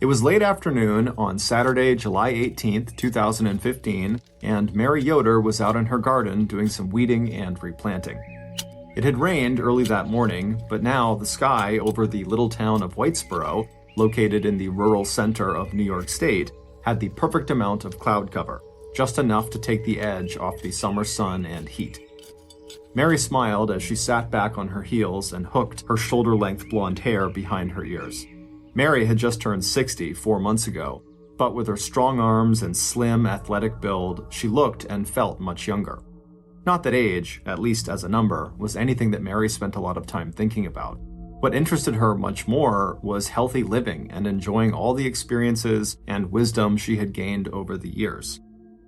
It was late afternoon on Saturday, July 18th, 2015, and Mary Yoder was out in her garden doing some weeding and replanting. It had rained early that morning, but now the sky over the little town of Whitesboro, located in the rural center of New York State, had the perfect amount of cloud cover, just enough to take the edge off the summer sun and heat. Mary smiled as she sat back on her heels and hooked her shoulder-length blonde hair behind her ears. Mary had just turned 60 4 months ago, but with her strong arms and slim, athletic build, she looked and felt much younger. Not that age, at least as a number, was anything that Mary spent a lot of time thinking about. What interested her much more was healthy living and enjoying all the experiences and wisdom she had gained over the years.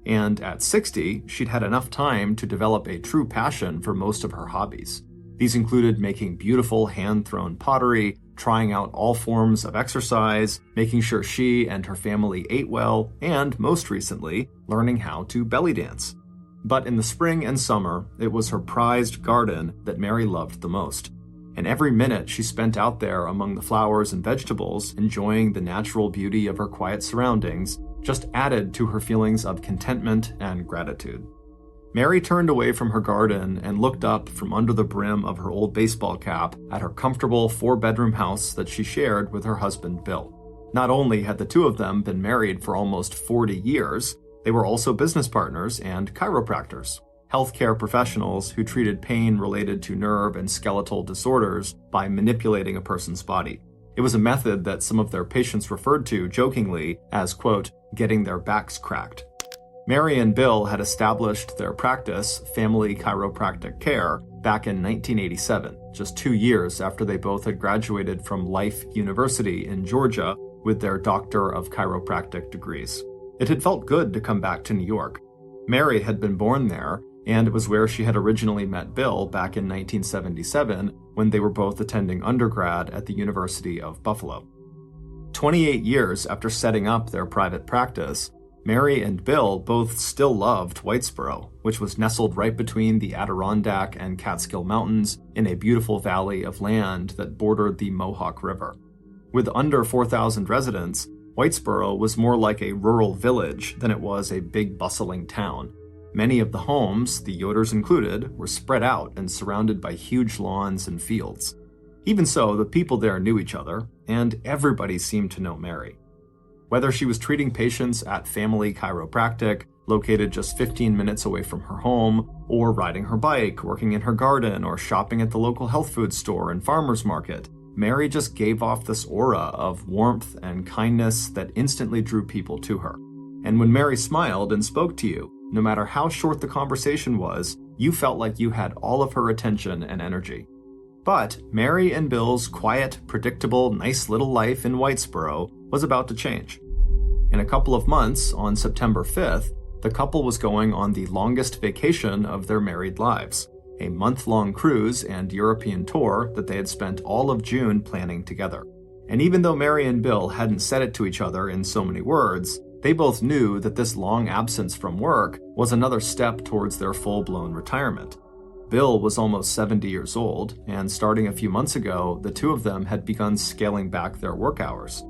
And at 60, she'd had enough time to develop a true passion for most of her hobbies. These included making beautiful hand-thrown pottery, trying out all forms of exercise, making sure she and her family ate well, and, most recently, learning how to belly dance. But in the spring and summer, it was her prized garden that Mary loved the most. And every minute she spent out there among the flowers and vegetables, enjoying the natural beauty of her quiet surroundings, just added to her feelings of contentment and gratitude. Mary turned away from her garden and looked up from under the brim of her old baseball cap at her comfortable 4-bedroom house that she shared with her husband, Bill. Not only had the two of them been married for almost 40 years, they were also business partners and chiropractors, healthcare professionals who treated pain related to nerve and skeletal disorders by manipulating a person's body. It was a method that some of their patients referred to jokingly as, quote, getting their backs cracked. Mary and Bill had established their practice, Family Chiropractic Care, back in 1987, just 2 years after they both had graduated from Life University in Georgia with their Doctor of Chiropractic degrees. It had felt good to come back to New York. Mary had been born there, and it was where she had originally met Bill back in 1977 when they were both attending undergrad at the University of Buffalo. 28 years after setting up their private practice, Mary and Bill both still loved Whitesboro, which was nestled right between the Adirondack and Catskill Mountains in a beautiful valley of land that bordered the Mohawk River. With under 4,000 residents, Whitesboro was more like a rural village than it was a big bustling town. Many of the homes, the Yoders included, were spread out and surrounded by huge lawns and fields. Even so, the people there knew each other, and everybody seemed to know Mary. Whether she was treating patients at Family Chiropractic, located just 15 minutes away from her home, or riding her bike, working in her garden, or shopping at the local health food store and farmer's market, Mary just gave off this aura of warmth and kindness that instantly drew people to her. And when Mary smiled and spoke to you, no matter how short the conversation was, you felt like you had all of her attention and energy. But Mary and Bill's quiet, predictable, nice little life in Whitesboro was about to change. In a couple of months, on September 5th, the couple was going on the longest vacation of their married lives, a month-long cruise and European tour that they had spent all of June planning together. And even though Mary and Bill hadn't said it to each other in so many words, they both knew that this long absence from work was another step towards their full-blown retirement. Bill was almost 70 years old, and starting a few months ago, the two of them had begun scaling back their work hours.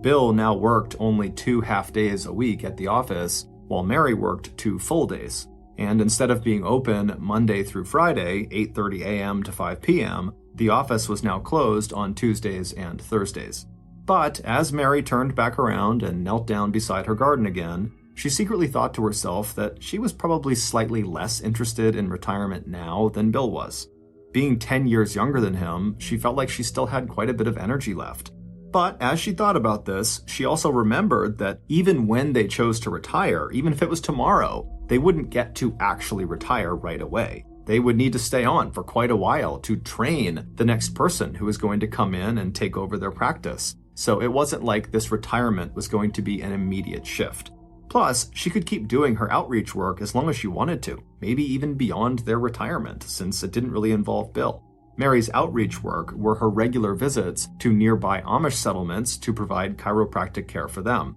Bill now worked only 2 half-days a week at the office, while Mary worked 2 full days. And instead of being open Monday through Friday, 8:30 a.m. to 5 p.m., the office was now closed on Tuesdays and Thursdays. But as Mary turned back around and knelt down beside her garden again, she secretly thought to herself that she was probably slightly less interested in retirement now than Bill was. Being 10 years younger than him, she felt like she still had quite a bit of energy left. But as she thought about this, she also remembered that even when they chose to retire, even if it was tomorrow, they wouldn't get to actually retire right away. They would need to stay on for quite a while to train the next person who was going to come in and take over their practice. So it wasn't like this retirement was going to be an immediate shift. Plus, she could keep doing her outreach work as long as she wanted to, maybe even beyond their retirement, since it didn't really involve Bill. Mary's outreach work were her regular visits to nearby Amish settlements to provide chiropractic care for them.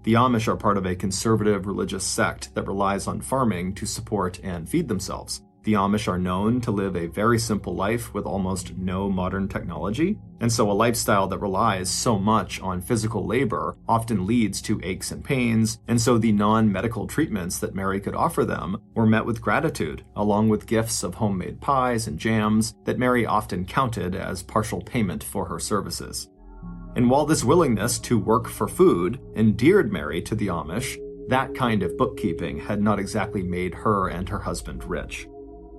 The Amish are part of a conservative religious sect that relies on farming to support and feed themselves. The Amish are known to live a very simple life with almost no modern technology, and so a lifestyle that relies so much on physical labor often leads to aches and pains, and so the non-medical treatments that Mary could offer them were met with gratitude, along with gifts of homemade pies and jams that Mary often counted as partial payment for her services. And while this willingness to work for food endeared Mary to the Amish, that kind of bookkeeping had not exactly made her and her husband rich.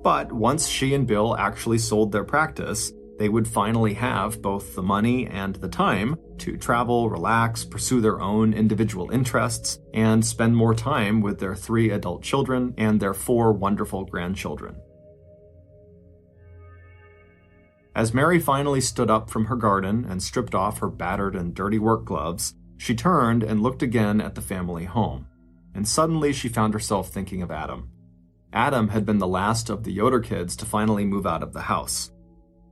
But once she and Bill actually sold their practice, they would finally have both the money and the time to travel, relax, pursue their own individual interests, and spend more time with their 3 adult children and their 4 wonderful grandchildren. As Mary finally stood up from her garden and stripped off her battered and dirty work gloves, she turned and looked again at the family home. And suddenly she found herself thinking of Adam. Adam had been the last of the Yoder kids to finally move out of the house.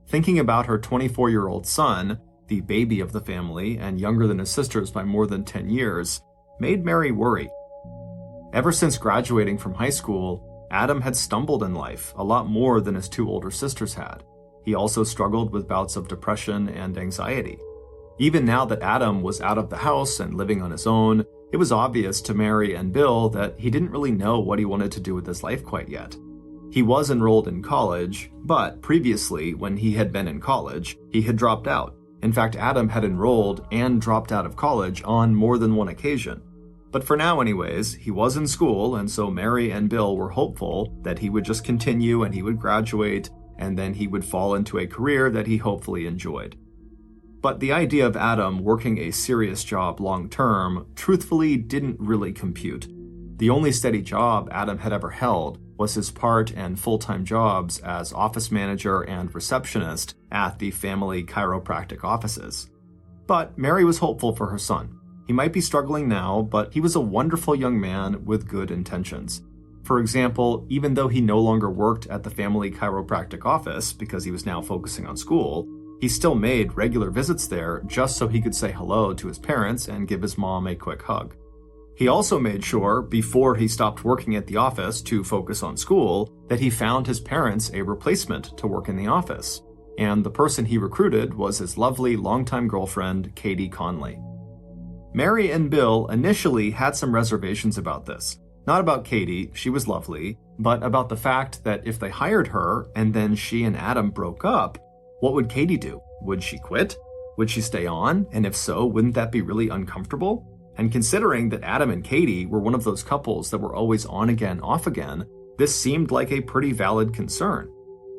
Thinking about her 24-year-old son, the baby of the family and younger than his sisters by more than 10 years, made Mary worry. Ever since graduating from high school, Adam had stumbled in life a lot more than his 2 older sisters had. He also struggled with bouts of depression and anxiety. Even now that Adam was out of the house and living on his own, it was obvious to Mary and Bill that he didn't really know what he wanted to do with his life quite yet. He was enrolled in college, but previously, when he had been in college, he had dropped out. In fact, Adam had enrolled and dropped out of college on more than one occasion. But for now anyways, he was in school, and so Mary and Bill were hopeful that he would just continue and he would graduate, and then he would fall into a career that he hopefully enjoyed. But the idea of Adam working a serious job long-term truthfully didn't really compute. The only steady job Adam had ever held was his part and full-time jobs as office manager and receptionist at the family chiropractic offices. But Mary was hopeful for her son. He might be struggling now, but he was a wonderful young man with good intentions. For example, even though he no longer worked at the family chiropractic office because he was now focusing on school, he still made regular visits there just so he could say hello to his parents and give his mom a quick hug. He also made sure, before he stopped working at the office to focus on school, that he found his parents a replacement to work in the office. And the person he recruited was his lovely longtime girlfriend, Katie Conley. Mary and Bill initially had some reservations about this. Not about Katie, she was lovely, but about the fact that if they hired her and then she and Adam broke up, what would Katie do? Would she quit? Would she stay on? And if so, wouldn't that be really uncomfortable? And considering that Adam and Katie were one of those couples that were always on again, off again, this seemed like a pretty valid concern.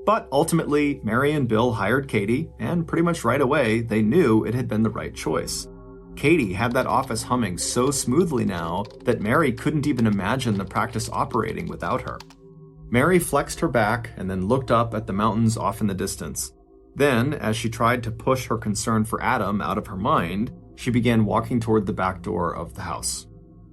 But ultimately, Mary and Bill hired Katie, and pretty much right away, they knew it had been the right choice. Katie had that office humming so smoothly now that Mary couldn't even imagine the practice operating without her. Mary flexed her back and then looked up at the mountains off in the distance. Then, as she tried to push her concern for Adam out of her mind, she began walking toward the back door of the house.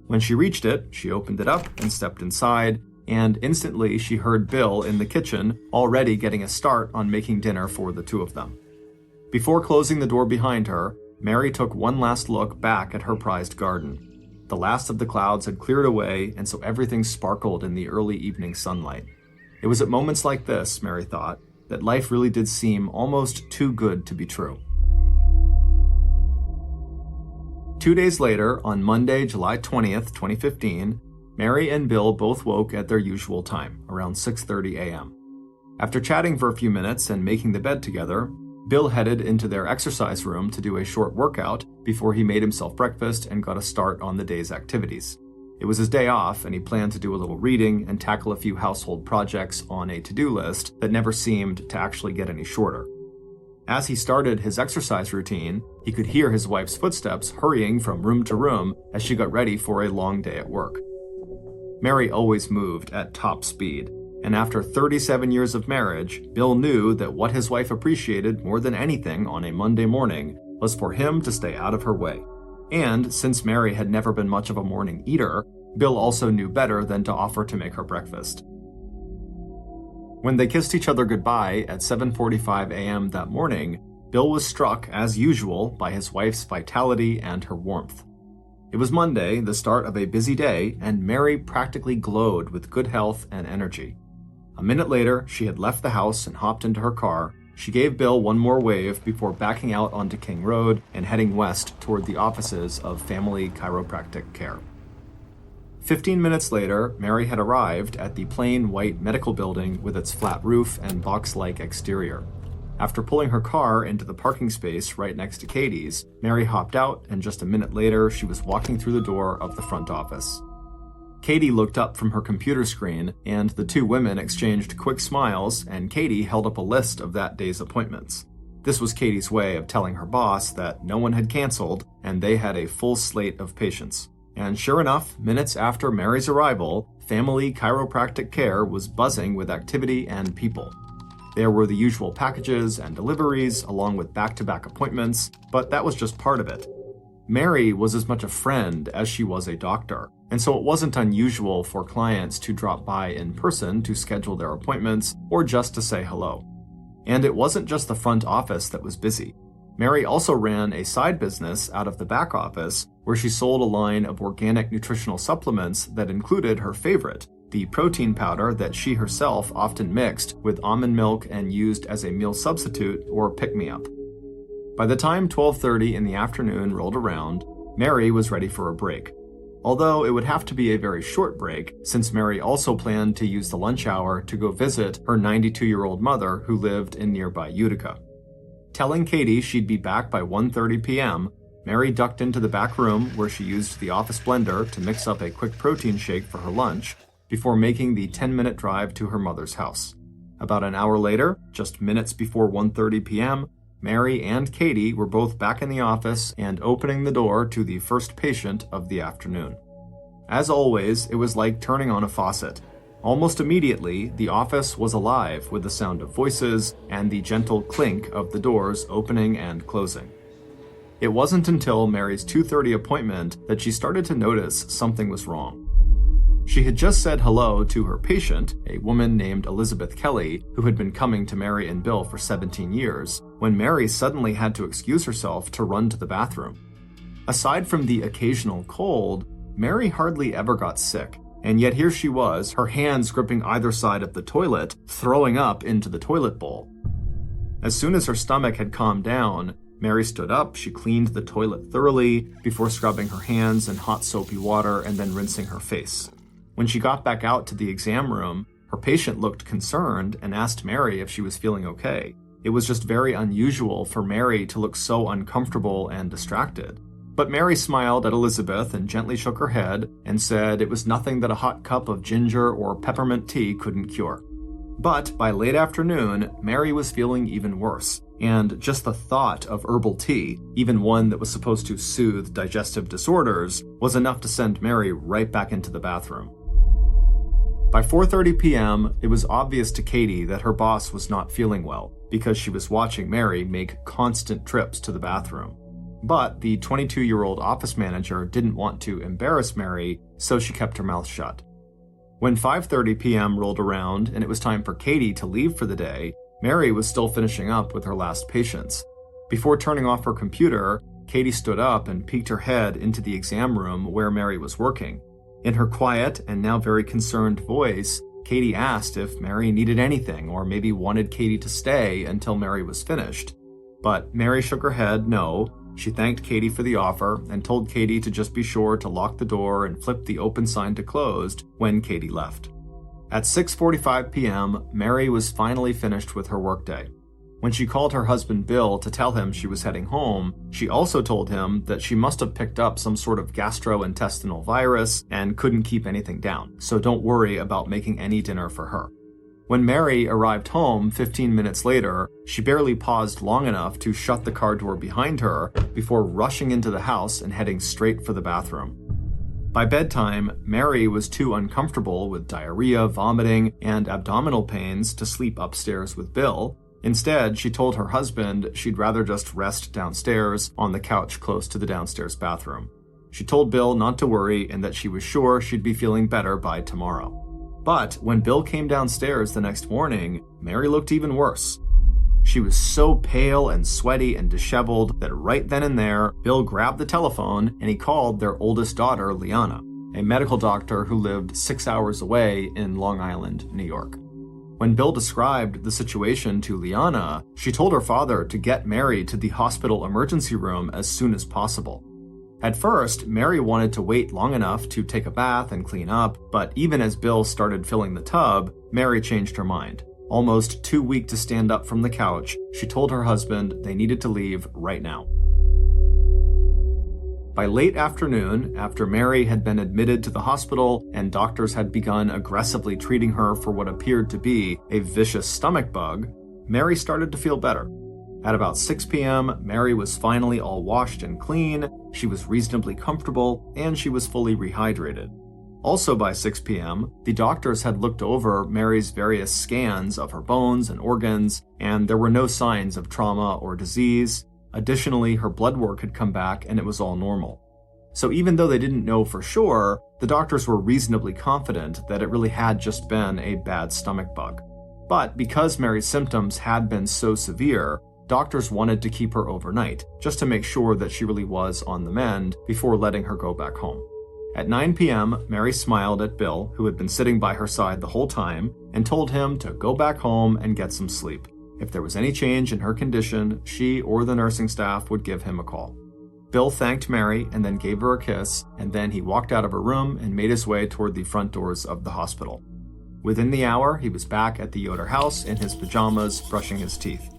When she reached it, she opened it up and stepped inside, and instantly she heard Bill in the kitchen already getting a start on making dinner for the 2 of them. Before closing the door behind her, Mary took one last look back at her prized garden. The last of the clouds had cleared away, and so everything sparkled in the early evening sunlight. It was at moments like this, Mary thought, that life really did seem almost too good to be true. 2 days later, on Monday, July 20th, 2015, Mary and Bill both woke at their usual time, around 6:30 a.m. After chatting for a few minutes and making the bed together, Bill headed into their exercise room to do a short workout before he made himself breakfast and got a start on the day's activities. It was his day off, and he planned to do a little reading and tackle a few household projects on a to-do list that never seemed to actually get any shorter. As he started his exercise routine, he could hear his wife's footsteps hurrying from room to room as she got ready for a long day at work. Mary always moved at top speed, and after 37 years of marriage, Bill knew that what his wife appreciated more than anything on a Monday morning was for him to stay out of her way. And since Mary had never been much of a morning eater, Bill also knew better than to offer to make her breakfast. When they kissed each other goodbye at 7:45 a.m. that morning, Bill was struck, as usual, by his wife's vitality and her warmth. It was Monday, the start of a busy day, and Mary practically glowed with good health and energy. A minute later, she had left the house and hopped into her car. She gave Bill one more wave before backing out onto King Road and heading west toward the offices of Family Chiropractic Care. 15 minutes later, Mary had arrived at the plain white medical building with its flat roof and box-like exterior. After pulling her car into the parking space right next to Katie's, Mary hopped out, and just a minute later, she was walking through the door of the front office. Katie looked up from her computer screen, and the two women exchanged quick smiles, and Katie held up a list of that day's appointments. This was Katie's way of telling her boss that no one had canceled, and they had a full slate of patients. And sure enough, minutes after Mary's arrival, Family Chiropractic Care was buzzing with activity and people. There were the usual packages and deliveries, along with back-to-back appointments, but that was just part of it. Mary was as much a friend as she was a doctor, and so it wasn't unusual for clients to drop by in person to schedule their appointments or just to say hello. And it wasn't just the front office that was busy. Mary also ran a side business out of the back office where she sold a line of organic nutritional supplements that included her favorite, the protein powder that she herself often mixed with almond milk and used as a meal substitute or pick-me-up. By the time 12:30 in the afternoon rolled around, Mary was ready for a break. Although it would have to be a very short break, since Mary also planned to use the lunch hour to go visit her 92-year-old mother who lived in nearby Utica. Telling Katie she'd be back by 1:30 p.m., Mary ducked into the back room where she used the office blender to mix up a quick protein shake for her lunch before making the 10-minute drive to her mother's house. About an hour later, just minutes before 1:30 p.m., Mary and Katie were both back in the office and opening the door to the first patient of the afternoon. As always, it was like turning on a faucet. Almost immediately, the office was alive with the sound of voices and the gentle clink of the doors opening and closing. It wasn't until Mary's 2:30 appointment that she started to notice something was wrong. She had just said hello to her patient, a woman named Elizabeth Kelly, who had been coming to Mary and Bill for 17 years, when Mary suddenly had to excuse herself to run to the bathroom. Aside from the occasional cold, Mary hardly ever got sick, and yet here she was, her hands gripping either side of the toilet, throwing up into the toilet bowl. As soon as her stomach had calmed down, Mary stood up, she cleaned the toilet thoroughly before scrubbing her hands in hot soapy water and then rinsing her face. When she got back out to the exam room, her patient looked concerned and asked Mary if she was feeling okay. It was just very unusual for Mary to look so uncomfortable and distracted. But Mary smiled at Elizabeth and gently shook her head and said it was nothing that a hot cup of ginger or peppermint tea couldn't cure. But by late afternoon, Mary was feeling even worse, and just the thought of herbal tea, even one that was supposed to soothe digestive disorders, was enough to send Mary right back into the bathroom. By 4:30 p.m., it was obvious to Katie that her boss was not feeling well because she was watching Mary make constant trips to the bathroom. But the 22-year-old office manager didn't want to embarrass Mary, so she kept her mouth shut. When 5:30 p.m. rolled around and it was time for Katie to leave for the day, Mary was still finishing up with her last patients. Before turning off her computer, Katie stood up and peeked her head into the exam room where Mary was working. In her quiet and now very concerned voice, Katie asked if Mary needed anything or maybe wanted Katie to stay until Mary was finished. But Mary shook her head no. She thanked Katie for the offer and told Katie to just be sure to lock the door and flip the open sign to closed when Katie left. At 6:45 p.m., Mary was finally finished with her workday. When she called her husband Bill to tell him she was heading home, she also told him that she must have picked up some sort of gastrointestinal virus and couldn't keep anything down, so don't worry about making any dinner for her. When Mary arrived home 15 minutes later, she barely paused long enough to shut the car door behind her before rushing into the house and heading straight for the bathroom. By bedtime, Mary was too uncomfortable with diarrhea, vomiting, and abdominal pains to sleep upstairs with Bill. Instead, she told her husband she'd rather just rest downstairs on the couch close to the downstairs bathroom. She told Bill not to worry and that she was sure she'd be feeling better by tomorrow. But when Bill came downstairs the next morning, Mary looked even worse. She was so pale and sweaty and disheveled that right then and there, Bill grabbed the telephone and he called their oldest daughter, Liana, a medical doctor who lived 6 hours away in Long Island, New York. When Bill described the situation to Liana, she told her father to get Mary to the hospital emergency room as soon as possible. At first, Mary wanted to wait long enough to take a bath and clean up, but even as Bill started filling the tub, Mary changed her mind. Almost too weak to stand up from the couch, she told her husband they needed to leave right now. By late afternoon, after Mary had been admitted to the hospital and doctors had begun aggressively treating her for what appeared to be a vicious stomach bug, Mary started to feel better. At about 6 p.m., Mary was finally all washed and clean, she was reasonably comfortable, and she was fully rehydrated. Also by 6 p.m., the doctors had looked over Mary's various scans of her bones and organs, and there were no signs of trauma or disease. Additionally, her blood work had come back and it was all normal. So even though they didn't know for sure, the doctors were reasonably confident that it really had just been a bad stomach bug. But because Mary's symptoms had been so severe, doctors wanted to keep her overnight, just to make sure that she really was on the mend before letting her go back home. At 9 p.m., Mary smiled at Bill, who had been sitting by her side the whole time, and told him to go back home and get some sleep. If there was any change in her condition, she or the nursing staff would give him a call. Bill thanked Mary and then gave her a kiss, and then he walked out of her room and made his way toward the front doors of the hospital. Within the hour, he was back at the Yoder house in his pajamas, brushing his teeth.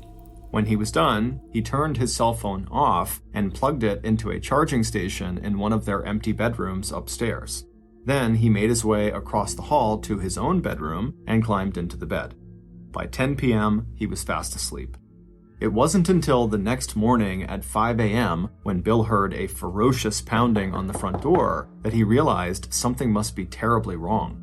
When he was done, he turned his cell phone off and plugged it into a charging station in one of their empty bedrooms upstairs. Then he made his way across the hall to his own bedroom and climbed into the bed. By 10 p.m., he was fast asleep. It wasn't until the next morning at 5 a.m., when Bill heard a ferocious pounding on the front door, that he realized something must be terribly wrong.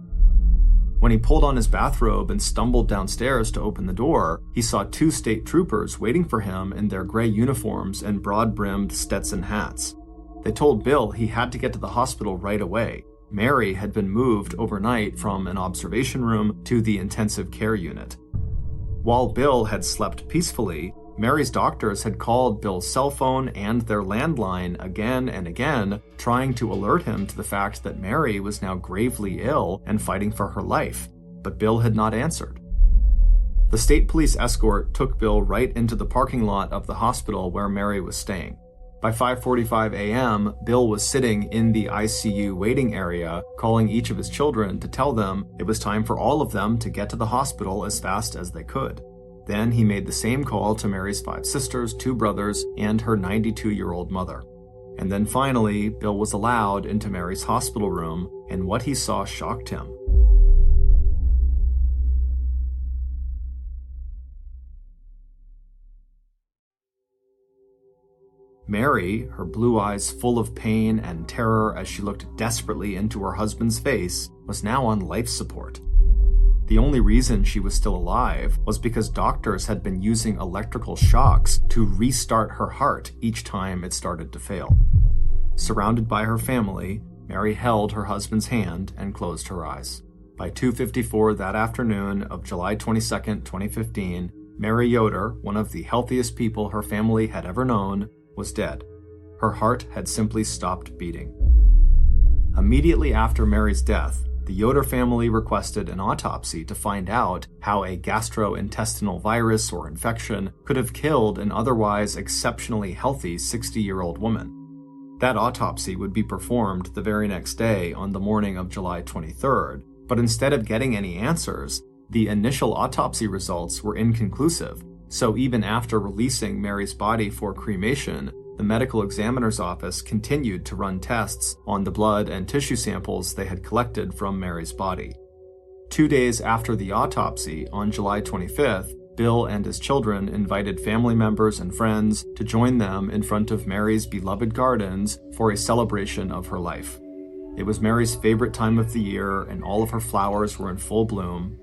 When he pulled on his bathrobe and stumbled downstairs to open the door, he saw 2 state troopers waiting for him in their gray uniforms and broad-brimmed Stetson hats. They told Bill he had to get to the hospital right away. Mary had been moved overnight from an observation room to the intensive care unit. While Bill had slept peacefully, Mary's doctors had called Bill's cell phone and their landline again and again, trying to alert him to the fact that Mary was now gravely ill and fighting for her life, but Bill had not answered. The state police escort took Bill right into the parking lot of the hospital where Mary was staying. By 5:45 a.m., Bill was sitting in the ICU waiting area, calling each of his children to tell them it was time for all of them to get to the hospital as fast as they could. Then he made the same call to Mary's 5 sisters, 2 brothers, and her 92-year-old mother. And then finally, Bill was allowed into Mary's hospital room, and what he saw shocked him. Mary, her blue eyes full of pain and terror as she looked desperately into her husband's face, was now on life support. The only reason she was still alive was because doctors had been using electrical shocks to restart her heart each time it started to fail. Surrounded by her family, Mary held her husband's hand and closed her eyes. By 2:54 that afternoon of July 22, 2015, Mary Yoder, one of the healthiest people her family had ever known, was dead. Her heart had simply stopped beating. Immediately after Mary's death, the Yoder family requested an autopsy to find out how a gastrointestinal virus or infection could have killed an otherwise exceptionally healthy 60-year-old woman. That autopsy would be performed the very next day on the morning of July 23rd, but instead of getting any answers, the initial autopsy results were inconclusive. So even after releasing Mary's body for cremation, the medical examiner's office continued to run tests on the blood and tissue samples they had collected from Mary's body. 2 days after the autopsy, on July 25th, Bill and his children invited family members and friends to join them in front of Mary's beloved gardens for a celebration of her life. It was Mary's favorite time of the year, and all of her flowers were in full bloom.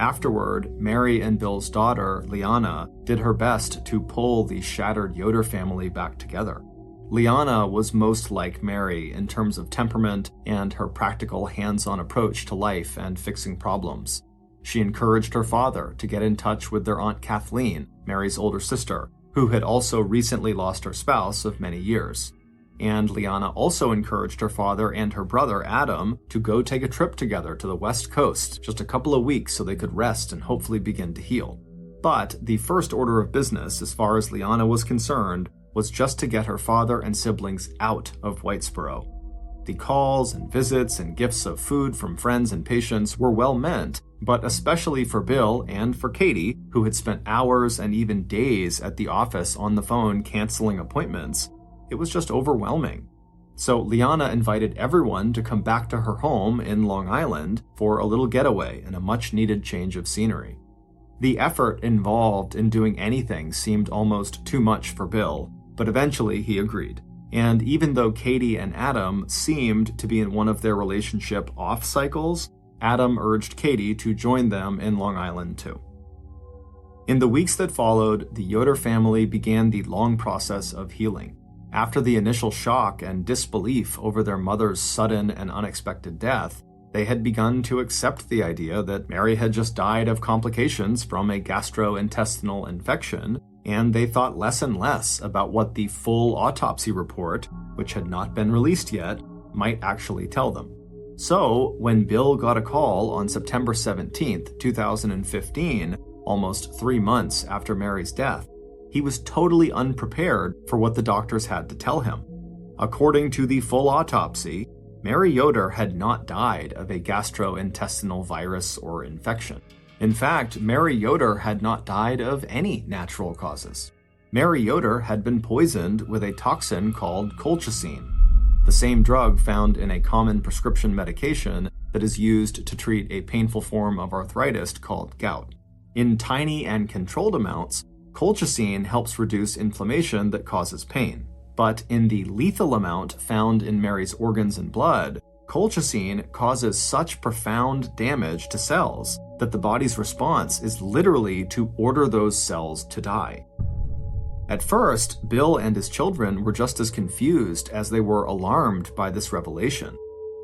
Afterward, Mary and Bill's daughter, Liana, did her best to pull the shattered Yoder family back together. Liana was most like Mary in terms of temperament and her practical hands-on approach to life and fixing problems. She encouraged her father to get in touch with their Aunt Kathleen, Mary's older sister, who had also recently lost her spouse of many years. and Liana also encouraged her father and her brother, Adam, to go take a trip together to the West Coast, just a couple of weeks so they could rest and hopefully begin to heal. But the first order of business, as far as Liana was concerned, was just to get her father and siblings out of Whitesboro. The calls and visits and gifts of food from friends and patients were well meant, but especially for Bill and for Katie, who had spent hours and even days at the office on the phone canceling appointments, it was just overwhelming. So Liana invited everyone to come back to her home in Long Island for a little getaway and a much-needed change of scenery. The effort involved in doing anything seemed almost too much for Bill, but eventually he agreed. And even though Katie and Adam seemed to be in one of their relationship off cycles, Adam urged Katie to join them in Long Island too. In the weeks that followed, the Yoder family began the long process of healing. After the initial shock and disbelief over their mother's sudden and unexpected death, they had begun to accept the idea that Mary had just died of complications from a gastrointestinal infection, and they thought less and less about what the full autopsy report, which had not been released yet, might actually tell them. So, when Bill got a call on September 17th, 2015, almost 3 months after Mary's death, he was totally unprepared for what the doctors had to tell him. According to the full autopsy, Mary Yoder had not died of a gastrointestinal virus or infection. In fact, Mary Yoder had not died of any natural causes. Mary Yoder had been poisoned with a toxin called colchicine, the same drug found in a common prescription medication that is used to treat a painful form of arthritis called gout. In tiny and controlled amounts, colchicine helps reduce inflammation that causes pain. But in the lethal amount found in Mary's organs and blood, colchicine causes such profound damage to cells that the body's response is literally to order those cells to die. At first, Bill and his children were just as confused as they were alarmed by this revelation.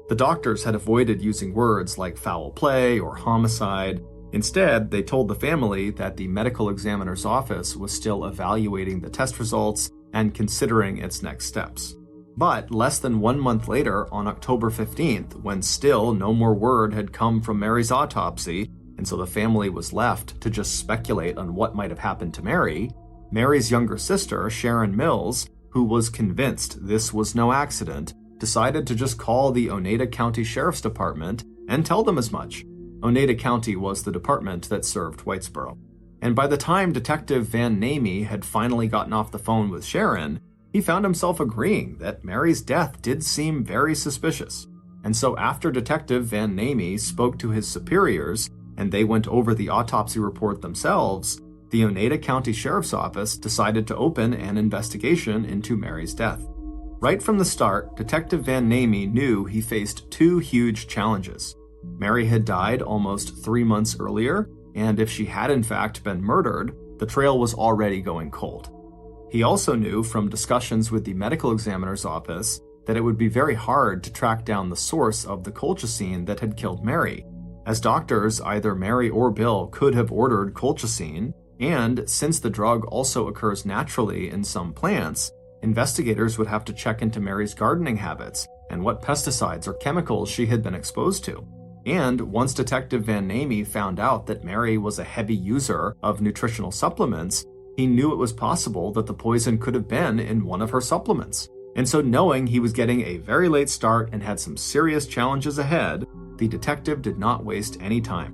The doctors had avoided using words like foul play or homicide. Instead, they told the family that the medical examiner's office was still evaluating the test results and considering its next steps. But less than 1 month later, on October 15th, when still no more word had come from Mary's autopsy, and so the family was left to just speculate on what might have happened to Mary, Mary's younger sister, Sharon Mills, who was convinced this was no accident, decided to just call the Oneida County Sheriff's Department and tell them as much. Oneida County was the department that served Whitesboro. And by the time Detective Van Namey had finally gotten off the phone with Sharon, he found himself agreeing that Mary's death did seem very suspicious. And so after Detective Van Namey spoke to his superiors, and they went over the autopsy report themselves, the Oneida County Sheriff's Office decided to open an investigation into Mary's death. Right from the start, Detective Van Namey knew he faced two huge challenges. Mary had died almost 3 months earlier, and if she had in fact been murdered, the trail was already going cold. He also knew from discussions with the medical examiner's office that it would be very hard to track down the source of the colchicine that had killed Mary, as doctors, either Mary or Bill, could have ordered colchicine, and since the drug also occurs naturally in some plants, investigators would have to check into Mary's gardening habits and what pesticides or chemicals she had been exposed to. And once Detective Van Namey found out that Mary was a heavy user of nutritional supplements, he knew it was possible that the poison could have been in one of her supplements. And so knowing he was getting a very late start and had some serious challenges ahead, the detective did not waste any time.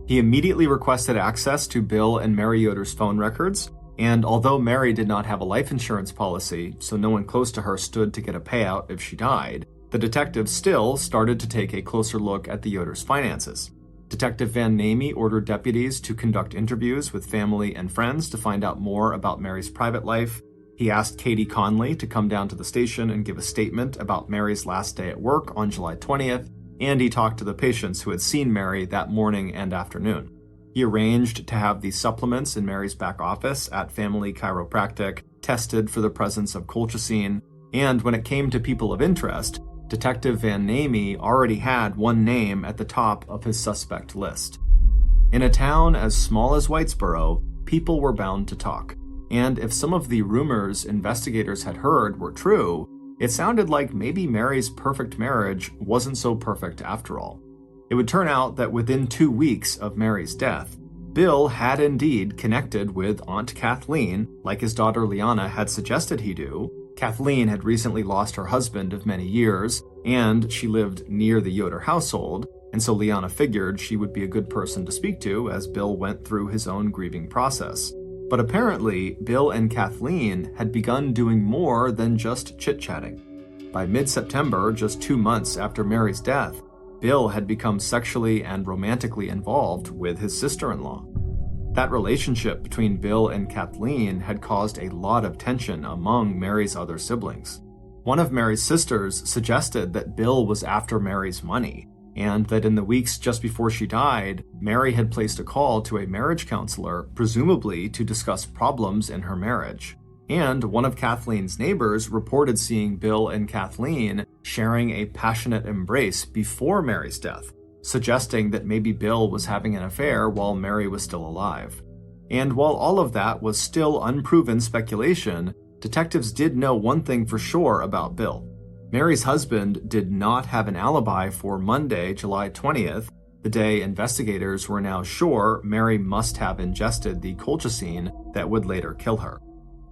He immediately requested access to Bill and Mary Yoder's phone records, and although Mary did not have a life insurance policy, so no one close to her stood to get a payout if she died, the detective still started to take a closer look at the Yoder's finances. Detective Van Namey ordered deputies to conduct interviews with family and friends to find out more about Mary's private life. He asked Katie Conley to come down to the station and give a statement about Mary's last day at work on July 20th, and he talked to the patients who had seen Mary that morning and afternoon. He arranged to have the supplements in Mary's back office at Family Chiropractic tested for the presence of colchicine, and when it came to people of interest, Detective Van Namey already had one name at the top of his suspect list. In a town as small as Whitesboro, people were bound to talk. And if some of the rumors investigators had heard were true, it sounded like maybe Mary's perfect marriage wasn't so perfect after all. It would turn out that within 2 weeks of Mary's death, Bill had indeed connected with Aunt Kathleen, like his daughter Liana had suggested he do. Kathleen had recently lost her husband of many years, and she lived near the Yoder household, and so Liana figured she would be a good person to speak to as Bill went through his own grieving process. But apparently, Bill and Kathleen had begun doing more than just chit-chatting. By mid-September, just 2 months after Mary's death, Bill had become sexually and romantically involved with his sister-in-law. That relationship between Bill and Kathleen had caused a lot of tension among Mary's other siblings. One of Mary's sisters suggested that Bill was after Mary's money, and that in the weeks just before she died, Mary had placed a call to a marriage counselor, presumably to discuss problems in her marriage. And one of Kathleen's neighbors reported seeing Bill and Kathleen sharing a passionate embrace before Mary's death, suggesting that maybe Bill was having an affair while Mary was still alive. And while all of that was still unproven speculation, detectives did know one thing for sure about Bill. Mary's husband did not have an alibi for Monday, July 20th, the day investigators were now sure Mary must have ingested the colchicine that would later kill her.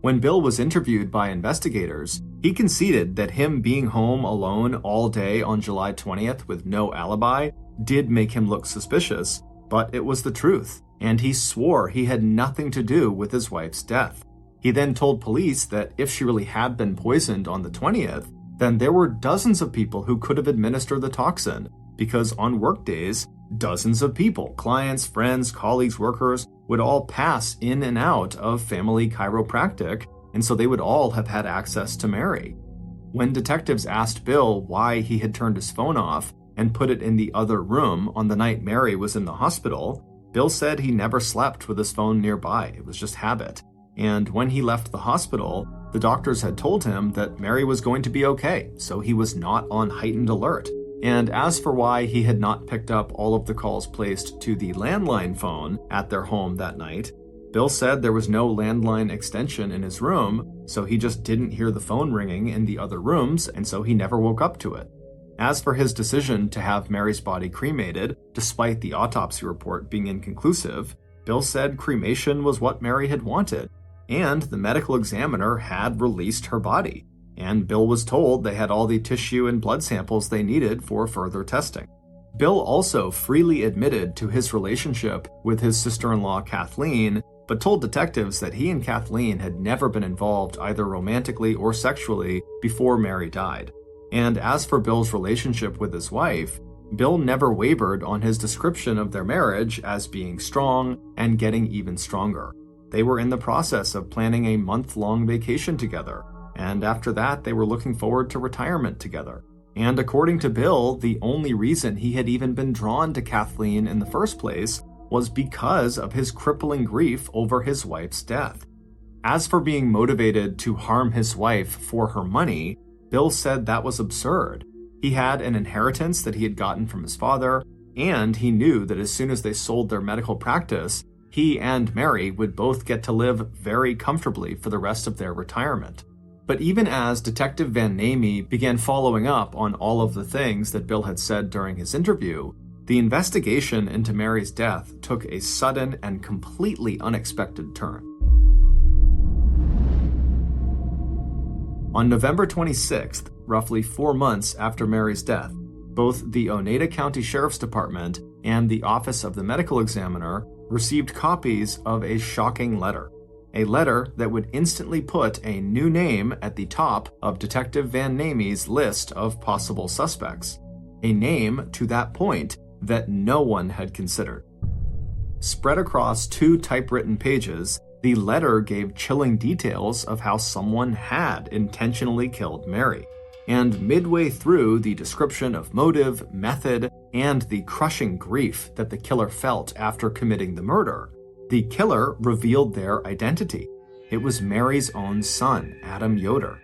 When Bill was interviewed by investigators, he conceded that him being home alone all day on July 20th with no alibi did make him look suspicious, but it was the truth, and he swore he had nothing to do with his wife's death. He then told police that if she really had been poisoned on the 20th, then there were dozens of people who could have administered the toxin, because on work days, dozens of people, clients, friends, colleagues, workers, would all pass in and out of family chiropractic, and so they would all have had access to Mary. When detectives asked Bill why he had turned his phone off and put it in the other room on the night Mary was in the hospital, Bill said he never slept with his phone nearby. It was just habit. And when he left the hospital, the doctors had told him that Mary was going to be okay, so he was not on heightened alert. And as for why he had not picked up all of the calls placed to the landline phone at their home that night, Bill said there was no landline extension in his room, so he just didn't hear the phone ringing in the other rooms, and so he never woke up to it. As for his decision to have Mary's body cremated, despite the autopsy report being inconclusive, Bill said cremation was what Mary had wanted, and the medical examiner had released her body, and Bill was told they had all the tissue and blood samples they needed for further testing. Bill also freely admitted to his relationship with his sister-in-law Kathleen, but told detectives that he and Kathleen had never been involved either romantically or sexually before Mary died. And as for Bill's relationship with his wife, Bill never wavered on his description of their marriage as being strong and getting even stronger. They were in the process of planning a month-long vacation together, and after that they were looking forward to retirement together. And according to Bill, the only reason he had even been drawn to Kathleen in the first place was because of his crippling grief over his wife's death. As for being motivated to harm his wife for her money, Bill said that was absurd. He had an inheritance that he had gotten from his father, and he knew that as soon as they sold their medical practice, he and Mary would both get to live very comfortably for the rest of their retirement. But even as Detective Van Namey began following up on all of the things that Bill had said during his interview, the investigation into Mary's death took a sudden and completely unexpected turn. On November 26th, roughly 4 months after Mary's death, both the Oneida County Sheriff's Department and the Office of the Medical Examiner received copies of a shocking letter. A letter that would instantly put a new name at the top of Detective Van Namey's list of possible suspects. A name, to that point, that no one had considered. Spread across 2 typewritten pages, the letter gave chilling details of how someone had intentionally killed Mary. And midway through the description of motive, method, and the crushing grief that the killer felt after committing the murder, the killer revealed their identity. It was Mary's own son, Adam Yoder.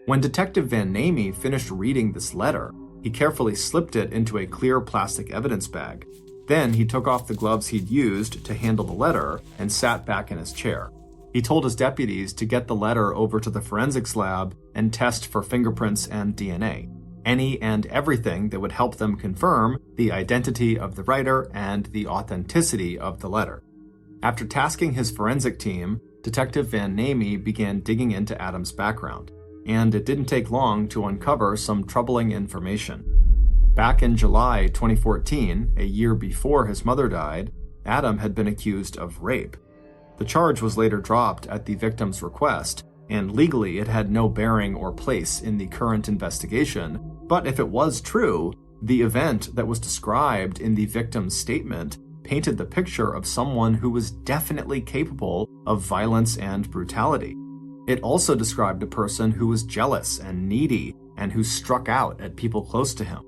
When Detective Van Namey finished reading this letter, he carefully slipped it into a clear plastic evidence bag. Then he took off the gloves he'd used to handle the letter and sat back in his chair. He told his deputies to get the letter over to the forensics lab and test for fingerprints and DNA. Any and everything that would help them confirm the identity of the writer and the authenticity of the letter. After tasking his forensic team, Detective Van Namey began digging into Adam's background, and it didn't take long to uncover some troubling information. Back in July 2014, a year before his mother died, Adam had been accused of rape. The charge was later dropped at the victim's request, and legally it had no bearing or place in the current investigation, but if it was true, the event that was described in the victim's statement painted the picture of someone who was definitely capable of violence and brutality. It also described a person who was jealous and needy and who struck out at people close to him.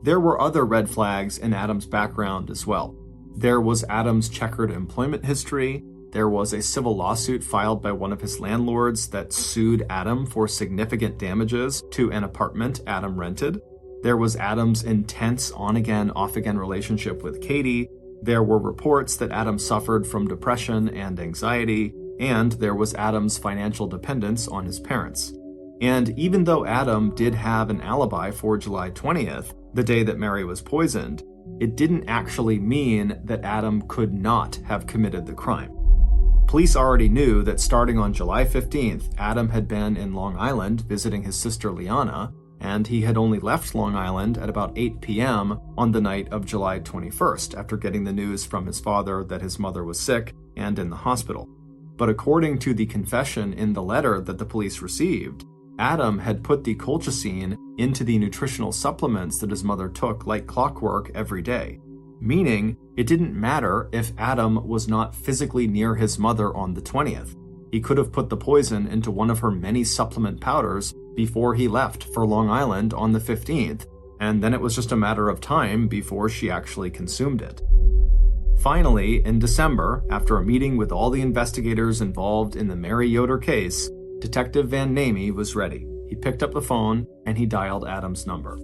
There were other red flags in Adam's background as well. There was Adam's checkered employment history. There was a civil lawsuit filed by one of his landlords that sued Adam for significant damages to an apartment Adam rented. There was Adam's intense on-again, off-again relationship with Katie. There were reports that Adam suffered from depression and anxiety, and there was Adam's financial dependence on his parents. And even though Adam did have an alibi for July 20th, the day that Mary was poisoned, it didn't actually mean that Adam could not have committed the crime. Police already knew that starting on July 15th, Adam had been in Long Island visiting his sister Liana, and he had only left Long Island at about 8 p.m. on the night of July 21st after getting the news from his father that his mother was sick and in the hospital. But according to the confession in the letter that the police received, Adam had put the colchicine into the nutritional supplements that his mother took like clockwork every day, meaning it didn't matter if Adam was not physically near his mother on the 20th. He could have put the poison into one of her many supplement powders before he left for Long Island on the 15th, and then it was just a matter of time before she actually consumed it. Finally, in December, after a meeting with all the investigators involved in the Mary Yoder case, Detective Van Namey was ready. He picked up the phone and he dialed Adam's number.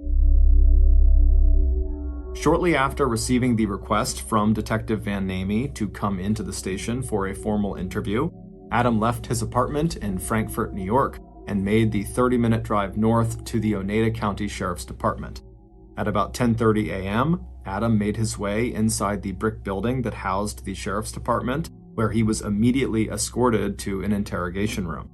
Shortly after receiving the request from Detective Van Namey to come into the station for a formal interview, Adam left his apartment in Frankfort, New York, and made the 30-minute drive north to the Oneida County Sheriff's Department. At about 10:30 a.m., Adam made his way inside the brick building that housed the Sheriff's Department, where he was immediately escorted to an interrogation room.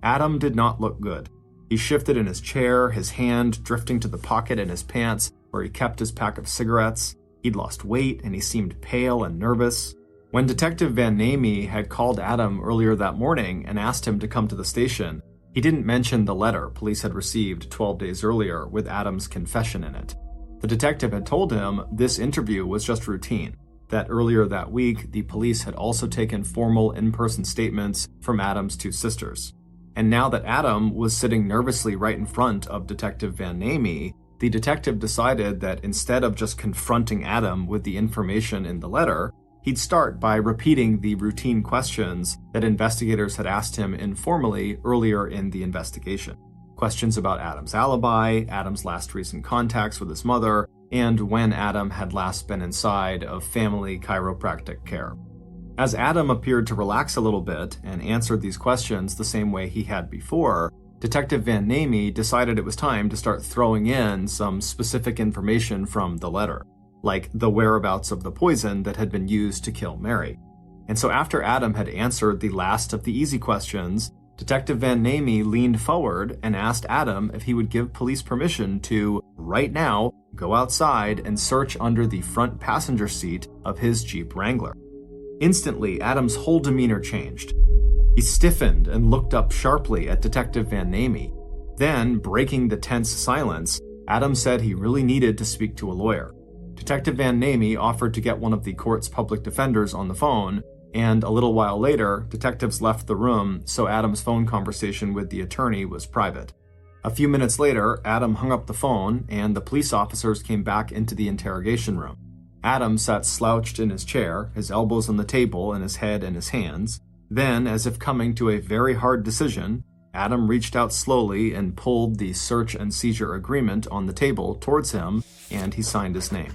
Adam did not look good. He shifted in his chair, his hand drifting to the pocket in his pants where he kept his pack of cigarettes. He'd lost weight and he seemed pale and nervous. When Detective Van Namey had called Adam earlier that morning and asked him to come to the station, he didn't mention the letter police had received 12 days earlier with Adam's confession in it. The detective had told him this interview was just routine, that earlier that week the police had also taken formal in-person statements from Adam's two sisters. And now that Adam was sitting nervously right in front of Detective Van Namey, the detective decided that instead of just confronting Adam with the information in the letter, he'd start by repeating the routine questions that investigators had asked him informally earlier in the investigation. Questions about Adam's alibi, Adam's last recent contacts with his mother, and when Adam had last been inside of family chiropractic care. As Adam appeared to relax a little bit and answered these questions the same way he had before, Detective Van Namey decided it was time to start throwing in some specific information from the letter, like the whereabouts of the poison that had been used to kill Mary. And so after Adam had answered the last of the easy questions, Detective Van Namey leaned forward and asked Adam if he would give police permission to, right now, go outside and search under the front passenger seat of his Jeep Wrangler. Instantly, Adam's whole demeanor changed. He stiffened and looked up sharply at Detective Van Namey. Then, breaking the tense silence, Adam said he really needed to speak to a lawyer. Detective Van Namey offered to get one of the court's public defenders on the phone, and a little while later, detectives left the room, so Adam's phone conversation with the attorney was private. A few minutes later, Adam hung up the phone, and the police officers came back into the interrogation room. Adam sat slouched in his chair, his elbows on the table and his head in his hands. Then, as if coming to a very hard decision, Adam reached out slowly and pulled the search and seizure agreement on the table towards him, and he signed his name.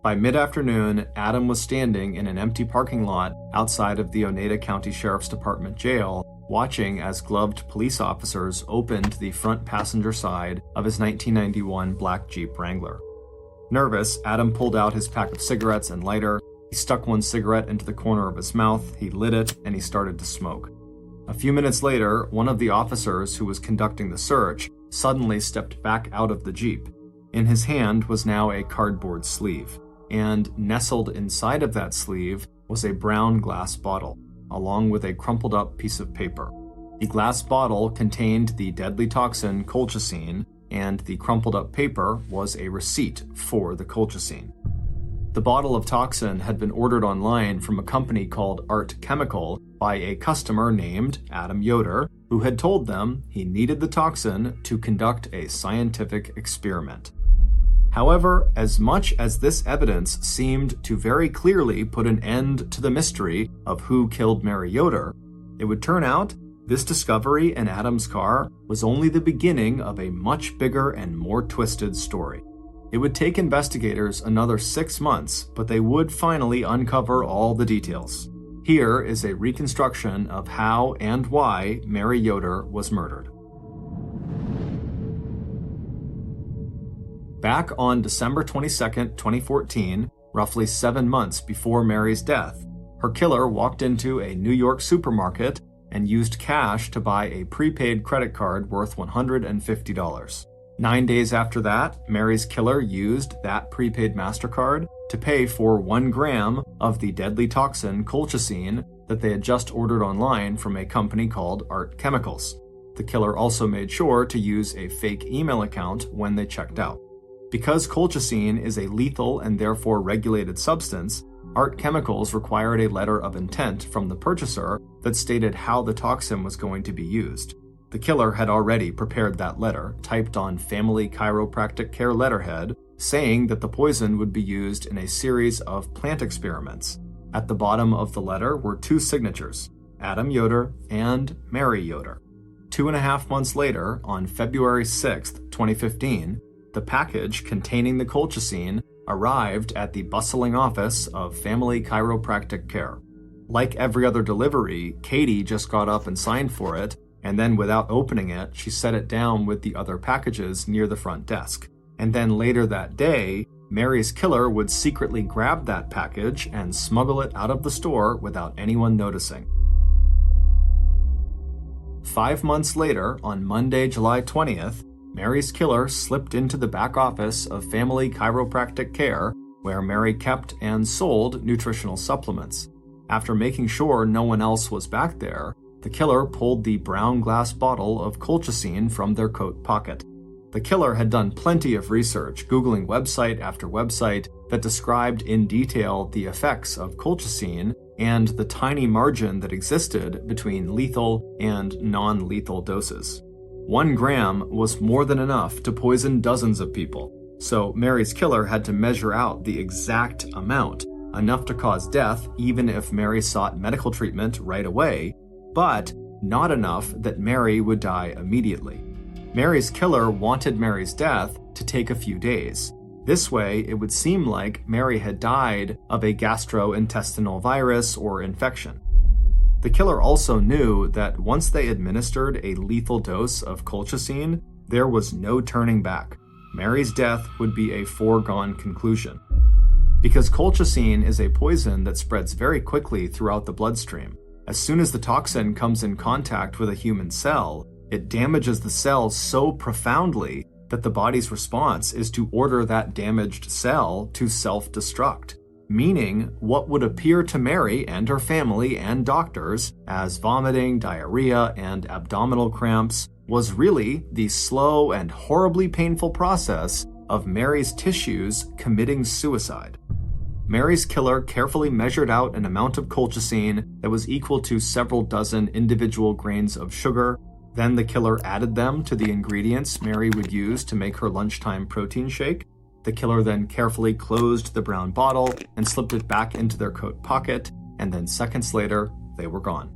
By mid-afternoon, Adam was standing in an empty parking lot outside of the Oneida County Sheriff's Department jail, watching as gloved police officers opened the front passenger side of his 1991 black Jeep Wrangler. Nervous, Adam pulled out his pack of cigarettes and lighter. He stuck one cigarette into the corner of his mouth, he lit it, and he started to smoke. A few minutes later, one of the officers who was conducting the search suddenly stepped back out of the Jeep. In his hand was now a cardboard sleeve, and nestled inside of that sleeve was a brown glass bottle, along with a crumpled up piece of paper. The glass bottle contained the deadly toxin colchicine, and the crumpled up paper was a receipt for the colchicine. The bottle of toxin had been ordered online from a company called Art Chemical by a customer named Adam Yoder, who had told them he needed the toxin to conduct a scientific experiment. However, as much as this evidence seemed to very clearly put an end to the mystery of who killed Mary Yoder, it would turn out this discovery in Adam's car was only the beginning of a much bigger and more twisted story. It would take investigators another 6 months, but they would finally uncover all the details. Here is a reconstruction of how and why Mary Yoder was murdered. Back on December 22, 2014, roughly 7 months before Mary's death, her killer walked into a New York supermarket and used cash to buy a prepaid credit card worth $150. 9 days after that, Mary's killer used that prepaid MasterCard to pay for 1 gram of the deadly toxin colchicine that they had just ordered online from a company called Art Chemicals. The killer also made sure to use a fake email account when they checked out. Because colchicine is a lethal and therefore regulated substance, Art Chemicals required a letter of intent from the purchaser that stated how the toxin was going to be used. The killer had already prepared that letter, typed on Family Chiropractic Care letterhead, saying that the poison would be used in a series of plant experiments. At the bottom of the letter were 2 signatures, Adam Yoder and Mary Yoder. 2.5 months later, on February 6, 2015, the package containing the colchicine arrived at the bustling office of Family Chiropractic Care. Like every other delivery, Katie just got up and signed for it, and then without opening it, she set it down with the other packages near the front desk. And then later that day, Mary's killer would secretly grab that package and smuggle it out of the store without anyone noticing. 5 months later, on Monday, July 20th, Mary's killer slipped into the back office of Family Chiropractic Care, where Mary kept and sold nutritional supplements. After making sure no one else was back there, the killer pulled the brown glass bottle of colchicine from their coat pocket. The killer had done plenty of research, Googling website after website that described in detail the effects of colchicine and the tiny margin that existed between lethal and non-lethal doses. 1 gram was more than enough to poison dozens of people, so Mary's killer had to measure out the exact amount, enough to cause death even if Mary sought medical treatment right away, but not enough that Mary would die immediately. Mary's killer wanted Mary's death to take a few days. This way, it would seem like Mary had died of a gastrointestinal virus or infection. The killer also knew that once they administered a lethal dose of colchicine, there was no turning back. Mary's death would be a foregone conclusion. Because colchicine is a poison that spreads very quickly throughout the bloodstream. As soon as the toxin comes in contact with a human cell, it damages the cell so profoundly that the body's response is to order that damaged cell to self-destruct. Meaning, what would appear to Mary and her family and doctors as vomiting, diarrhea, and abdominal cramps was really the slow and horribly painful process of Mary's tissues committing suicide. Mary's killer carefully measured out an amount of colchicine that was equal to several dozen individual grains of sugar. Then the killer added them to the ingredients Mary would use to make her lunchtime protein shake. The killer then carefully closed the brown bottle and slipped it back into their coat pocket, and then seconds later, they were gone.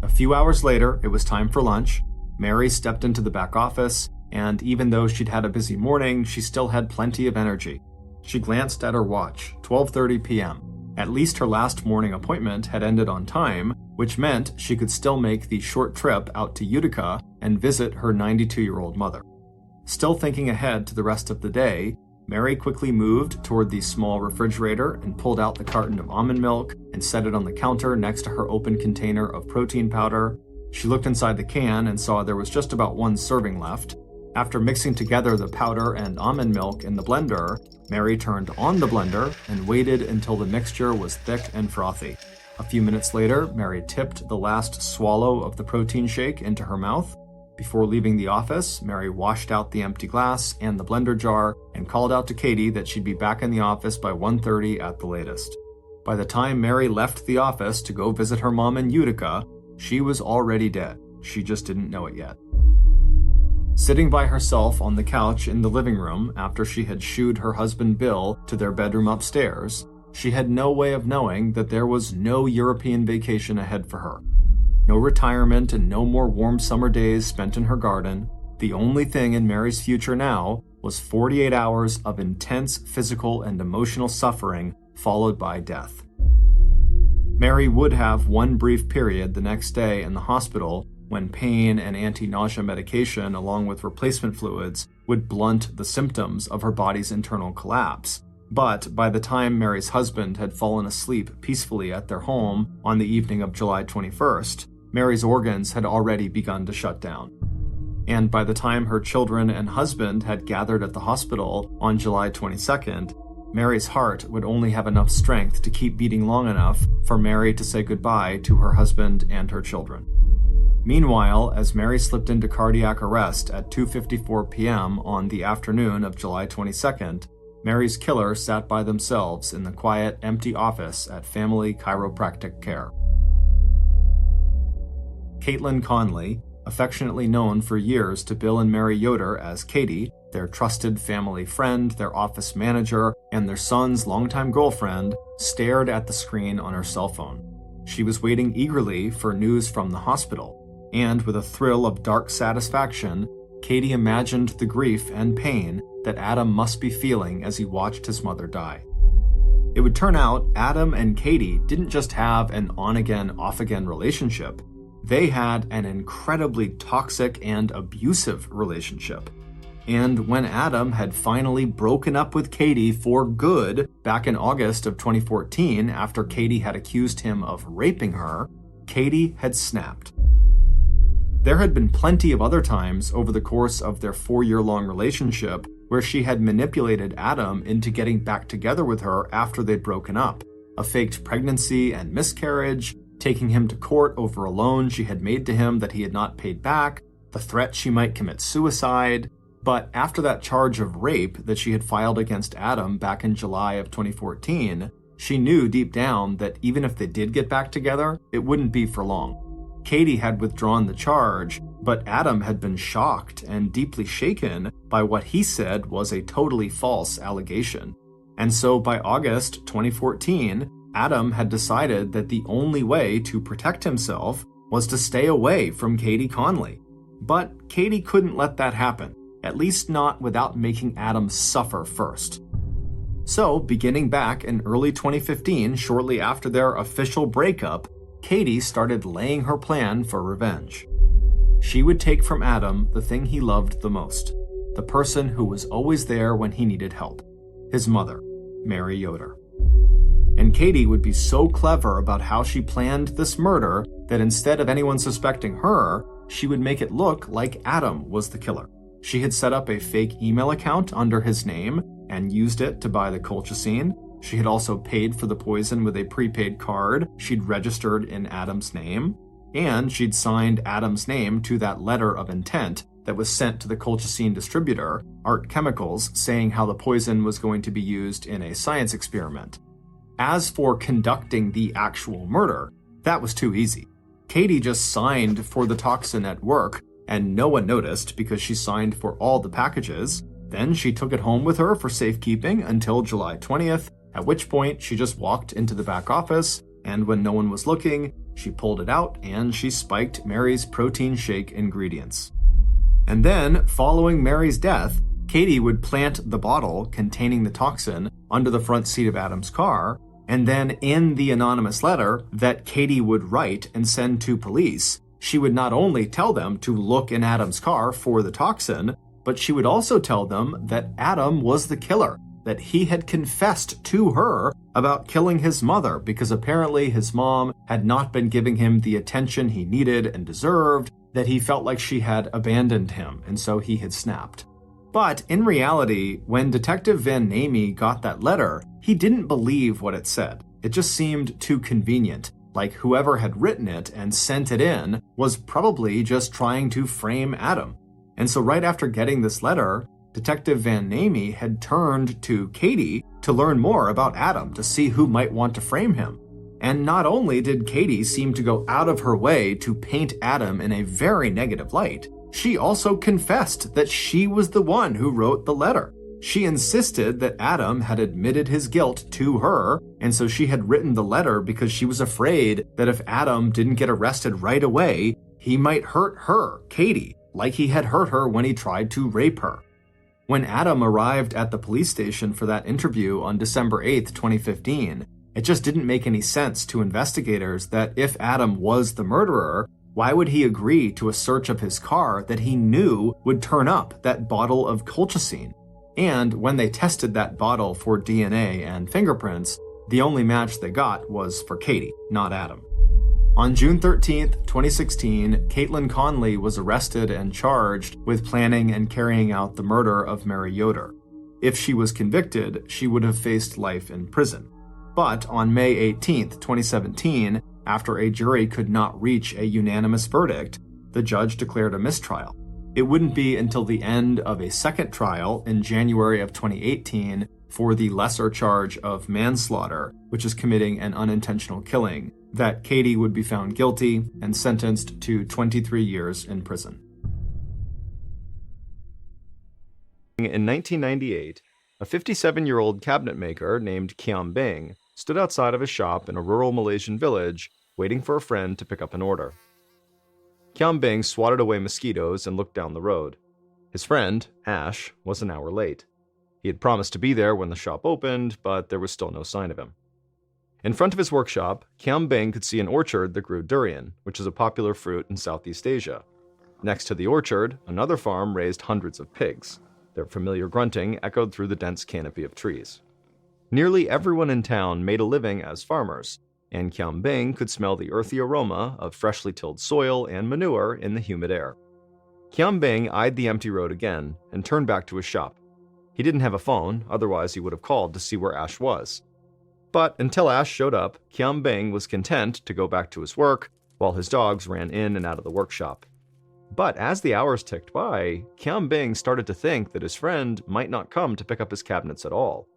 A few hours later, it was time for lunch. Mary stepped into the back office, and even though she'd had a busy morning, she still had plenty of energy. She glanced at her watch, 12:30 p.m. At least her last morning appointment had ended on time, which meant she could still make the short trip out to Utica and visit her 92-year-old mother. Still thinking ahead to the rest of the day, Mary quickly moved toward the small refrigerator and pulled out the carton of almond milk and set it on the counter next to her open container of protein powder. She looked inside the can and saw there was just about one serving left. After mixing together the powder and almond milk in the blender, Mary turned on the blender and waited until the mixture was thick and frothy. A few minutes later, Mary tipped the last swallow of the protein shake into her mouth. Before leaving the office, Mary washed out the empty glass and the blender jar and called out to Katie that she'd be back in the office by 1:30 at the latest. By the time Mary left the office to go visit her mom in Utica, she was already dead. She just didn't know it yet. Sitting by herself on the couch in the living room after she had shooed her husband Bill to their bedroom upstairs, she had no way of knowing that there was no European vacation ahead for her. No retirement and no more warm summer days spent in her garden. The only thing in Mary's future now was 48 hours of intense physical and emotional suffering followed by death. Mary would have one brief period the next day in the hospital when pain and anti-nausea medication along with replacement fluids would blunt the symptoms of her body's internal collapse. But by the time Mary's husband had fallen asleep peacefully at their home on the evening of July 21st, Mary's organs had already begun to shut down. And by the time her children and husband had gathered at the hospital on July 22nd, Mary's heart would only have enough strength to keep beating long enough for Mary to say goodbye to her husband and her children. Meanwhile, as Mary slipped into cardiac arrest at 2:54 p.m. on the afternoon of July 22nd, Mary's killer sat by themselves in the quiet, empty office at Family Chiropractic Care. Caitlin Conley, affectionately known for years to Bill and Mary Yoder as Katie, their trusted family friend, their office manager, and their son's longtime girlfriend, stared at the screen on her cell phone. She was waiting eagerly for news from the hospital, and with a thrill of dark satisfaction, Katie imagined the grief and pain that Adam must be feeling as he watched his mother die. It would turn out Adam and Katie didn't just have an on-again, off-again relationship. They had an incredibly toxic and abusive relationship. And when Adam had finally broken up with Katie for good back in August of 2014 after Katie had accused him of raping her, Katie had snapped. There had been plenty of other times over the course of their 4-year-long relationship where she had manipulated Adam into getting back together with her after they'd broken up. A faked pregnancy and miscarriage, taking him to court over a loan she had made to him that he had not paid back, the threat she might commit suicide. But after that charge of rape that she had filed against Adam back in July of 2014, she knew deep down that even if they did get back together, it wouldn't be for long. Katie had withdrawn the charge, but Adam had been shocked and deeply shaken by what he said was a totally false allegation. And so by August 2014, Adam had decided that the only way to protect himself was to stay away from Katie Conley. But Katie couldn't let that happen, at least not without making Adam suffer first. So, beginning back in early 2015, shortly after their official breakup, Katie started laying her plan for revenge. She would take from Adam the thing he loved the most, the person who was always there when he needed help, his mother, Mary Yoder. And Katie would be so clever about how she planned this murder that instead of anyone suspecting her, she would make it look like Adam was the killer. She had set up a fake email account under his name and used it to buy the colchicine. She had also paid for the poison with a prepaid card she'd registered in Adam's name, and she'd signed Adam's name to that letter of intent that was sent to the colchicine distributor, Art Chemicals, saying how the poison was going to be used in a science experiment. As for conducting the actual murder, that was too easy. Katie just signed for the toxin at work, and no one noticed because she signed for all the packages. Then she took it home with her for safekeeping until July 20th, at which point she just walked into the back office, and when no one was looking, she pulled it out and she spiked Mary's protein shake ingredients. And then, following Mary's death, Katie would plant the bottle containing the toxin under the front seat of Adam's car, and then in the anonymous letter that Katie would write and send to police, she would not only tell them to look in Adam's car for the toxin, but she would also tell them that Adam was the killer, that he had confessed to her about killing his mother because apparently his mom had not been giving him the attention he needed and deserved, that he felt like she had abandoned him, and so he had snapped. But in reality, when Detective Van Namey got that letter, he didn't believe what it said. It just seemed too convenient, like whoever had written it and sent it in was probably just trying to frame Adam. And so right after getting this letter, Detective Van Namey had turned to Katie to learn more about Adam to see who might want to frame him. And not only did Katie seem to go out of her way to paint Adam in a very negative light, she also confessed that she was the one who wrote the letter. She insisted that Adam had admitted his guilt to her, and so she had written the letter because she was afraid that if Adam didn't get arrested right away, he might hurt her, Katie, like he had hurt her when he tried to rape her. When Adam arrived at the police station for that interview on December 8th, 2015, it just didn't make any sense to investigators that if Adam was the murderer, why would he agree to a search of his car that he knew would turn up that bottle of colchicine? And when they tested that bottle for DNA and fingerprints, the only match they got was for Katie, not Adam. On June 13th, 2016, Caitlin Conley was arrested and charged with planning and carrying out the murder of Mary Yoder. If she was convicted, she would have faced life in prison. But on May 18th, 2017, after a jury could not reach a unanimous verdict, the judge declared a mistrial. It wouldn't be until the end of a second trial in January of 2018 for the lesser charge of manslaughter, which is committing an unintentional killing, that Katie would be found guilty and sentenced to 23 years in prison. In 1998, a 57-year-old cabinet maker named Kiam Beng stood outside of his shop in a rural Malaysian village waiting for a friend to pick up an order. Kiam Beng swatted away mosquitoes and looked down the road. His friend, Ash, was an hour late. He had promised to be there when the shop opened, but there was still no sign of him. In front of his workshop, Kiam Beng could see an orchard that grew durian, which is a popular fruit in Southeast Asia. Next to the orchard, another farm raised hundreds of pigs. Their familiar grunting echoed through the dense canopy of trees. Nearly everyone in town made a living as farmers, and Kiam Beng could smell the earthy aroma of freshly tilled soil and manure in the humid air. Kiam Beng eyed the empty road again and turned back to his shop. He didn't have a phone, otherwise he would have called to see where Ash was. But until Ash showed up, Kiam Beng was content to go back to his work while his dogs ran in and out of the workshop. But as the hours ticked by, Kiam Beng started to think that his friend might not come to pick up his cabinets at all.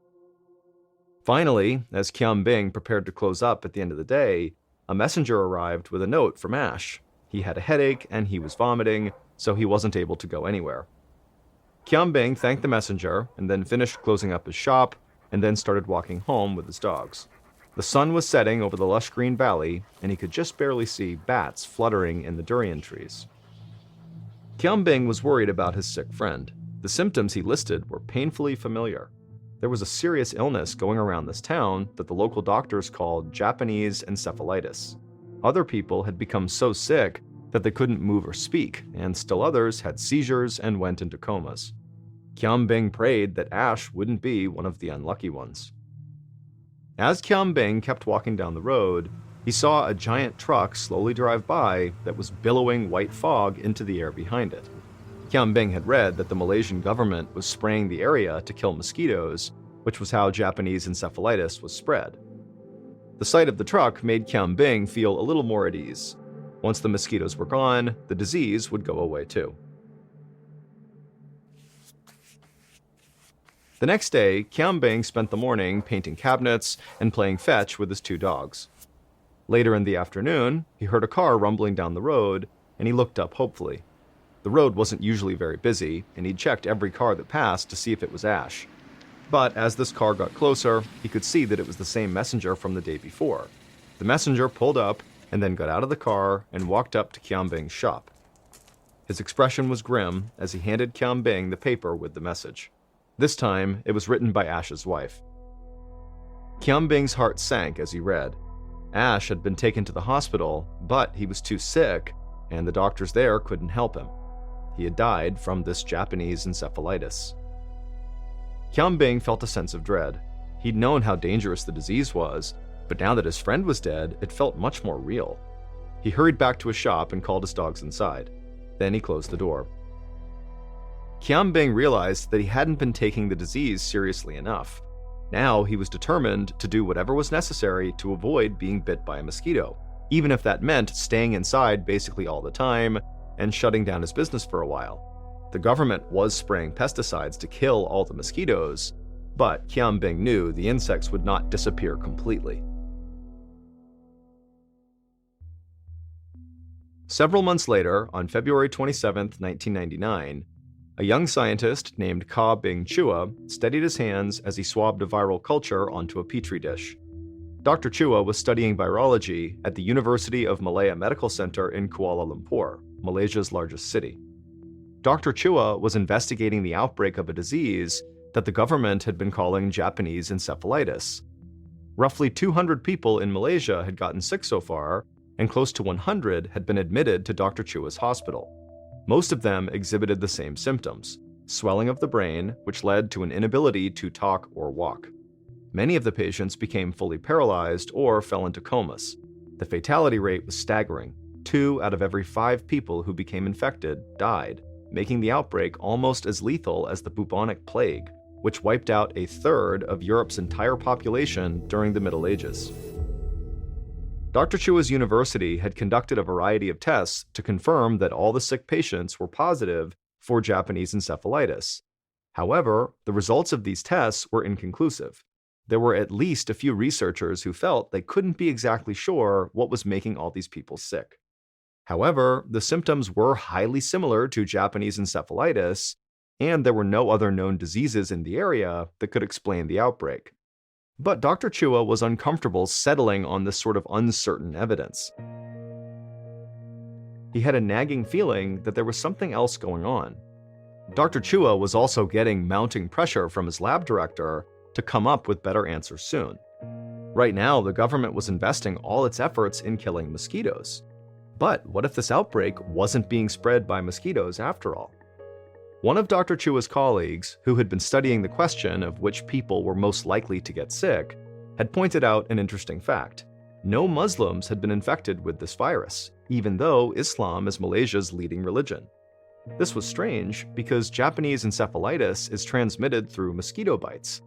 Finally, as Kiam Beng prepared to close up at the end of the day, a messenger arrived with a note from Ash. He had a headache and he was vomiting, so he wasn't able to go anywhere. Kiam Beng thanked the messenger and then finished closing up his shop and then started walking home with his dogs. The sun was setting over the lush green valley and he could just barely see bats fluttering in the durian trees. Kiam Beng was worried about his sick friend. The symptoms he listed were painfully familiar. There was a serious illness going around this town that the local doctors called Japanese encephalitis. Other people had become so sick that they couldn't move or speak, and still others had seizures and went into comas. Kiam Beng prayed that Ash wouldn't be one of the unlucky ones. As Kiam Beng kept walking down the road, he saw a giant truck slowly drive by that was billowing white fog into the air behind it. Kiam Beng had read that the Malaysian government was spraying the area to kill mosquitoes, which was how Japanese encephalitis was spread. The sight of the truck made Kiam Beng feel a little more at ease. Once the mosquitoes were gone, the disease would go away too. The next day, Kiam Beng spent the morning painting cabinets and playing fetch with his two dogs. Later in the afternoon, he heard a car rumbling down the road, and he looked up hopefully. The road wasn't usually very busy, and he'd checked every car that passed to see if it was Ash. But as this car got closer, he could see that it was the same messenger from the day before. The messenger pulled up and then got out of the car and walked up to Kiam Beng's shop. His expression was grim as he handed Bing the paper with the message. This time, it was written by Ash's wife. Bing's heart sank as he read. Ash had been taken to the hospital, but he was too sick, and the doctors there couldn't help him. He had died from this Japanese encephalitis. Bing felt a sense of dread. He'd known how dangerous the disease was, but now that his friend was dead, it felt much more real. He hurried back to his shop and called his dogs inside. Then he closed the door. Bing realized that he hadn't been taking the disease seriously enough. Now he was determined to do whatever was necessary to avoid being bit by a mosquito, even if that meant staying inside basically all the time and shutting down his business for a while. The government was spraying pesticides to kill all the mosquitoes, but Bing knew the insects would not disappear completely. Several months later, on February 27, 1999, a young scientist named Bing Chua steadied his hands as he swabbed a viral culture onto a petri dish. Dr. Chua was studying virology at the University of Malaya Medical Center in Kuala Lumpur, Malaysia's largest city. Dr. Chua was investigating the outbreak of a disease that the government had been calling Japanese encephalitis. Roughly 200 people in Malaysia had gotten sick so far, and close to 100 had been admitted to Dr. Chua's hospital. Most of them exhibited the same symptoms: swelling of the brain, which led to an inability to talk or walk. Many of the patients became fully paralyzed or fell into comas. The fatality rate was staggering. 2 out of every 5 people who became infected died, making the outbreak almost as lethal as the bubonic plague, which wiped out a third of Europe's entire population during the Middle Ages. Dr. Chua's university had conducted a variety of tests to confirm that all the sick patients were positive for Japanese encephalitis. However, the results of these tests were inconclusive. There were at least a few researchers who felt they couldn't be exactly sure what was making all these people sick. However, the symptoms were highly similar to Japanese encephalitis, and there were no other known diseases in the area that could explain the outbreak. But Dr. Chua was uncomfortable settling on this sort of uncertain evidence. He had a nagging feeling that there was something else going on. Dr. Chua was also getting mounting pressure from his lab director to come up with better answers soon. Right now, the government was investing all its efforts in killing mosquitoes. But what if this outbreak wasn't being spread by mosquitoes after all? One of Dr. Chua's colleagues, who had been studying the question of which people were most likely to get sick, had pointed out an interesting fact. No Muslims had been infected with this virus, even though Islam is Malaysia's leading religion. This was strange because Japanese encephalitis is transmitted through mosquito bites,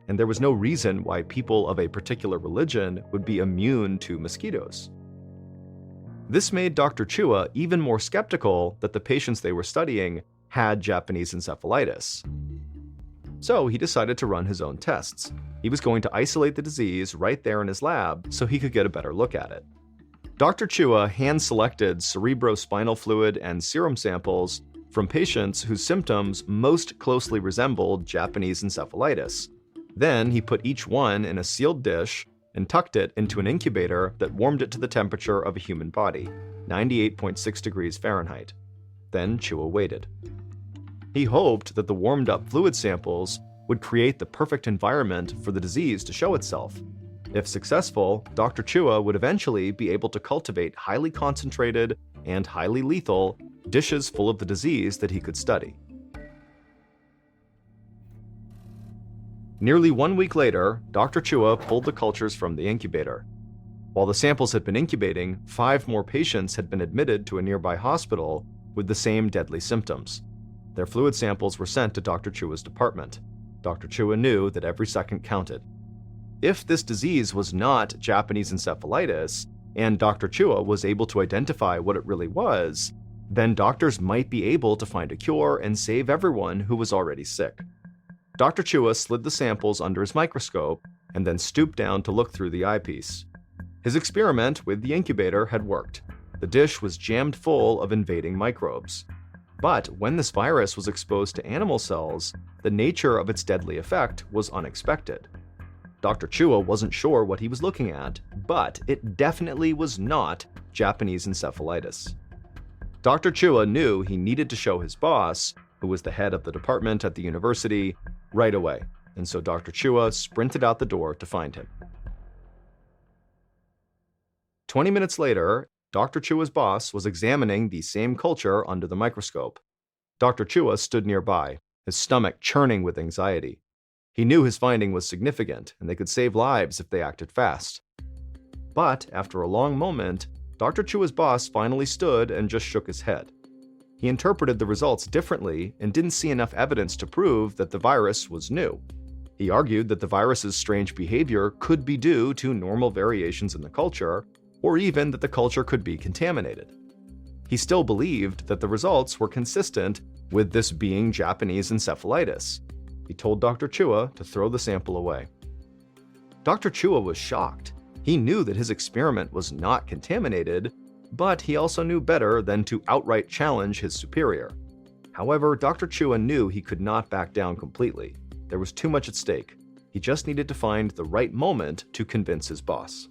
and there was no reason why people of a particular religion would be immune to mosquitoes. This made Dr. Chua even more skeptical that the patients they were studying had Japanese encephalitis. So he decided to run his own tests. He was going to isolate the disease right there in his lab so he could get a better look at it. Dr. Chua hand-selected cerebrospinal fluid and serum samples from patients whose symptoms most closely resembled Japanese encephalitis. Then he put each one in a sealed dish and tucked it into an incubator that warmed it to the temperature of a human body, 98.6 degrees Fahrenheit. Then Chua waited. He hoped that the warmed-up fluid samples would create the perfect environment for the disease to show itself. If successful, Dr. Chua would eventually be able to cultivate highly concentrated and highly lethal dishes full of the disease that he could study. Nearly 1 week later, Dr. Chua pulled the cultures from the incubator. While the samples had been incubating, 5 more patients had been admitted to a nearby hospital with the same deadly symptoms. Their fluid samples were sent to Dr. Chua's department. Dr. Chua knew that every second counted. If this disease was not Japanese encephalitis, and Dr. Chua was able to identify what it really was, then doctors might be able to find a cure and save everyone who was already sick. Dr. Chua slid the samples under his microscope and then stooped down to look through the eyepiece. His experiment with the incubator had worked. The dish was jammed full of invading microbes. But when this virus was exposed to animal cells, the nature of its deadly effect was unexpected. Dr. Chua wasn't sure what he was looking at, but it definitely was not Japanese encephalitis. Dr. Chua knew he needed to show his boss, who was the head of the department at the university, right away, and so Dr. Chua sprinted out the door to find him. 20 minutes later, Dr. Chua's boss was examining the same culture under the microscope. Dr. Chua stood nearby, his stomach churning with anxiety. He knew his finding was significant, and they could save lives if they acted fast. But after a long moment, Dr. Chua's boss finally stood and just shook his head. He interpreted the results differently and didn't see enough evidence to prove that the virus was new. He argued that the virus's strange behavior could be due to normal variations in the culture, or even that the culture could be contaminated. He still believed that the results were consistent with this being Japanese encephalitis. He told Dr. Chua to throw the sample away. Dr. Chua was shocked. He knew that his experiment was not contaminated, but he also knew better than to outright challenge his superior. However, Dr. Chua knew he could not back down completely. There was too much at stake. He just needed to find the right moment to convince his boss.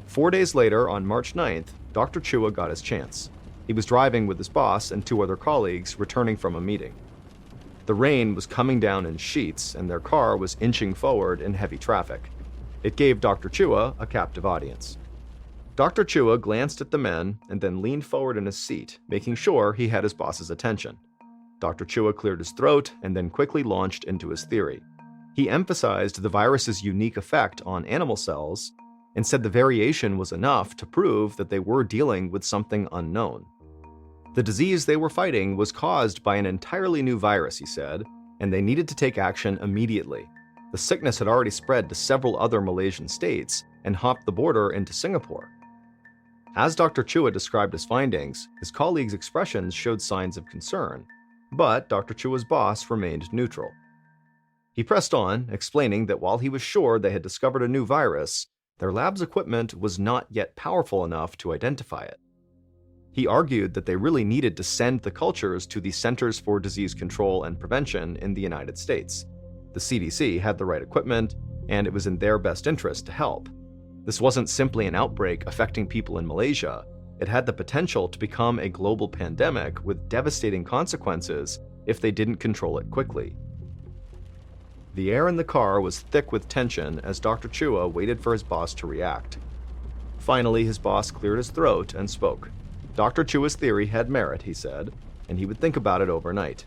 4 days later, on March 9th, Dr. Chua got his chance. He was driving with his boss and 2 other colleagues returning from a meeting. The rain was coming down in sheets, and their car was inching forward in heavy traffic. It gave Dr. Chua a captive audience. Dr. Chua glanced at the men and then leaned forward in his seat, making sure he had his boss's attention. Dr. Chua cleared his throat and then quickly launched into his theory. He emphasized the virus's unique effect on animal cells and said the variation was enough to prove that they were dealing with something unknown. The disease they were fighting was caused by an entirely new virus, he said, and they needed to take action immediately. The sickness had already spread to several other Malaysian states and hopped the border into Singapore. As Dr. Chua described his findings, his colleagues' expressions showed signs of concern, but Dr. Chua's boss remained neutral. He pressed on, explaining that while he was sure they had discovered a new virus, their lab's equipment was not yet powerful enough to identify it. He argued that they really needed to send the cultures to the Centers for Disease Control and Prevention in the United States. The CDC had the right equipment, and it was in their best interest to help. This wasn't simply an outbreak affecting people in Malaysia. It had the potential to become a global pandemic with devastating consequences if they didn't control it quickly. The air in the car was thick with tension as Dr. Chua waited for his boss to react. Finally, his boss cleared his throat and spoke. Dr. Chua's theory had merit, he said, and he would think about it overnight.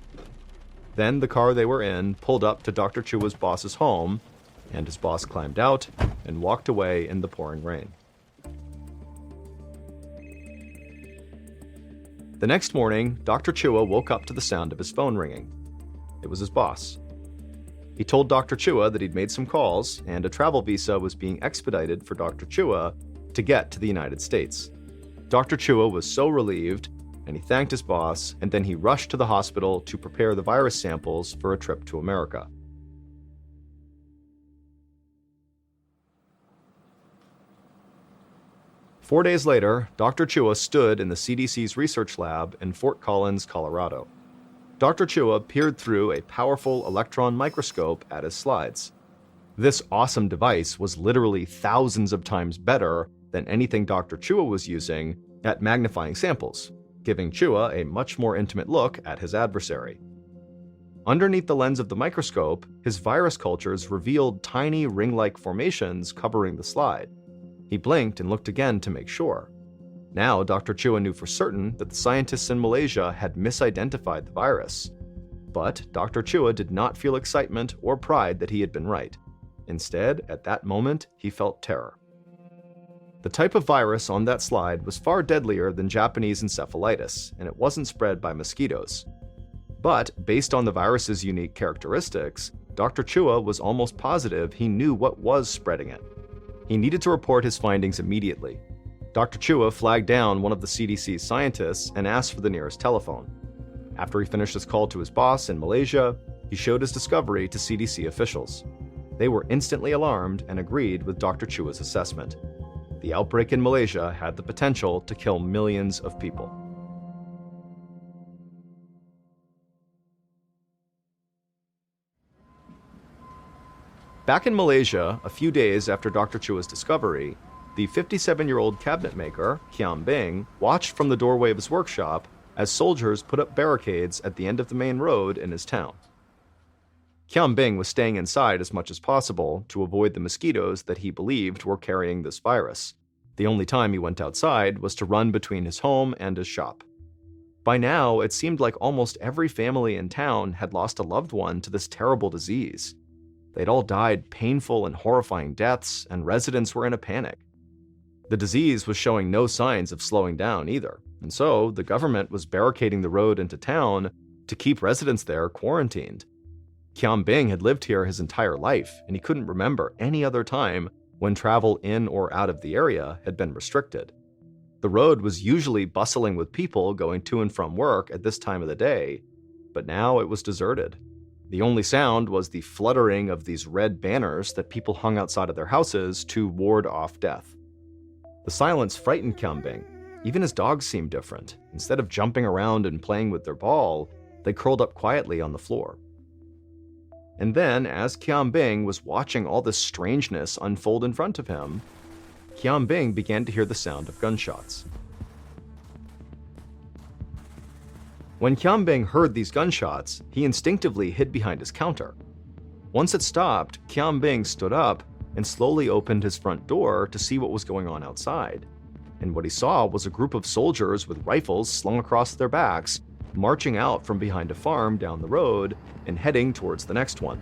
Then the car they were in pulled up to Dr. Chua's boss's home, and his boss climbed out and walked away in the pouring rain. The next morning, Dr. Chua woke up to the sound of his phone ringing. It was his boss. He told Dr. Chua that he'd made some calls, and a travel visa was being expedited for Dr. Chua to get to the United States. Dr. Chua was so relieved, and he thanked his boss, and then he rushed to the hospital to prepare the virus samples for a trip to America. Four days later, Dr. Chua stood in the CDC's research lab in Fort Collins, Colorado. Dr. Chua peered through a powerful electron microscope at his slides. This awesome device was literally thousands of times better than anything Dr. Chua was using at magnifying samples, giving Chua a much more intimate look at his adversary. Underneath the lens of the microscope, his virus cultures revealed tiny ring-like formations covering the slide. He blinked and looked again to make sure. Now, Dr. Chua knew for certain that the scientists in Malaysia had misidentified the virus. But Dr. Chua did not feel excitement or pride that he had been right. Instead, at that moment, he felt terror. The type of virus on that slide was far deadlier than Japanese encephalitis, and it wasn't spread by mosquitoes. But based on the virus's unique characteristics, Dr. Chua was almost positive he knew what was spreading it. He needed to report his findings immediately. Dr. Chua flagged down one of the CDC's scientists and asked for the nearest telephone. After he finished his call to his boss in Malaysia, he showed his discovery to CDC officials. They were instantly alarmed and agreed with Dr. Chua's assessment. The outbreak in Malaysia had the potential to kill millions of people. Back in Malaysia, a few days after Dr. Chua's discovery, the 57-year-old cabinet maker, Kiam Bing, watched from the doorway of his workshop as soldiers put up barricades at the end of the main road in his town. Kiam Bing was staying inside as much as possible to avoid the mosquitoes that he believed were carrying this virus. The only time he went outside was to run between his home and his shop. By now, it seemed like almost every family in town had lost a loved one to this terrible disease. They'd all died painful and horrifying deaths, and residents were in a panic. The disease was showing no signs of slowing down either, and so the government was barricading the road into town to keep residents there quarantined. Kiam Bing had lived here his entire life, and he couldn't remember any other time when travel in or out of the area had been restricted. The road was usually bustling with people going to and from work at this time of the day, but now it was deserted. The only sound was the fluttering of these red banners that people hung outside of their houses to ward off death. The silence frightened Kiam Bing. Even his dogs seemed different. Instead of jumping around and playing with their ball, they curled up quietly on the floor. And then, as Kiam Bing was watching all this strangeness unfold in front of him, Kiam Bing began to hear the sound of gunshots. When Kiam Bing heard these gunshots, he instinctively hid behind his counter. Once it stopped, Kiam Bing stood up and slowly opened his front door to see what was going on outside. And what he saw was a group of soldiers with rifles slung across their backs, marching out from behind a farm down the road and heading towards the next one.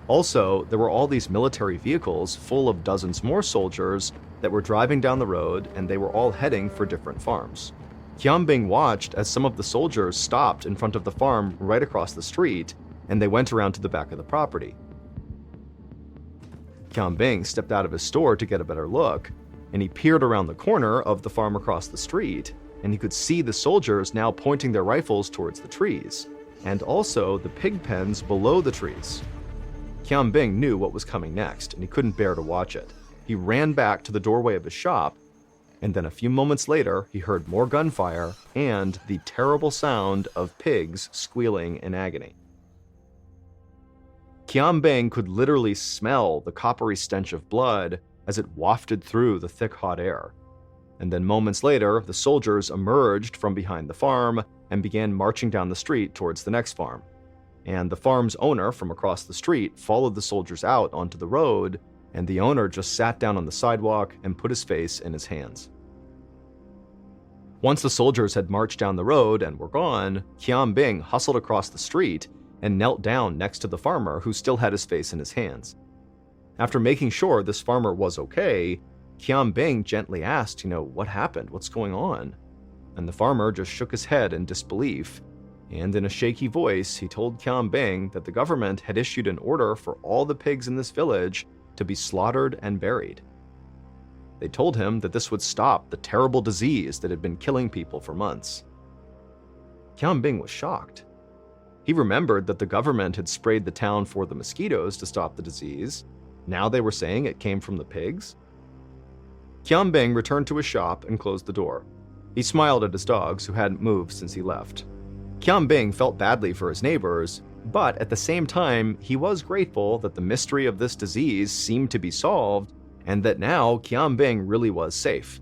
Also, there were all these military vehicles full of dozens more soldiers that were driving down the road, and they were all heading for different farms. Kiam Bing watched as some of the soldiers stopped in front of the farm right across the street, and they went around to the back of the property. Kiam Bing stepped out of his store to get a better look, and he peered around the corner of the farm across the street, and he could see the soldiers now pointing their rifles towards the trees, and also the pig pens below the trees. Kiam Bing knew what was coming next, and he couldn't bear to watch it. He ran back to the doorway of his shop, and then a few moments later, he heard more gunfire and the terrible sound of pigs squealing in agony. Kiam Bing could literally smell the coppery stench of blood as it wafted through the thick, hot air. And then moments later, the soldiers emerged from behind the farm and began marching down the street towards the next farm. And the farm's owner from across the street followed the soldiers out onto the road, and the owner just sat down on the sidewalk and put his face in his hands. Once the soldiers had marched down the road and were gone, Kiam Bing hustled across the street and knelt down next to the farmer who still had his face in his hands. After making sure this farmer was okay, Kiam Bing gently asked, what happened? What's going on? And the farmer just shook his head in disbelief, and in a shaky voice, he told Kiam Bing that the government had issued an order for all the pigs in this village to be slaughtered and buried. They told him that this would stop the terrible disease that had been killing people for months. Kiam Bing was shocked. He remembered that the government had sprayed the town for the mosquitoes to stop the disease. Now they were saying it came from the pigs? Kiam Bing returned to his shop and closed the door. He smiled at his dogs, who hadn't moved since he left. Kiam Bing felt badly for his neighbors, but at the same time, he was grateful that the mystery of this disease seemed to be solved, and that now Kiam Bing really was safe.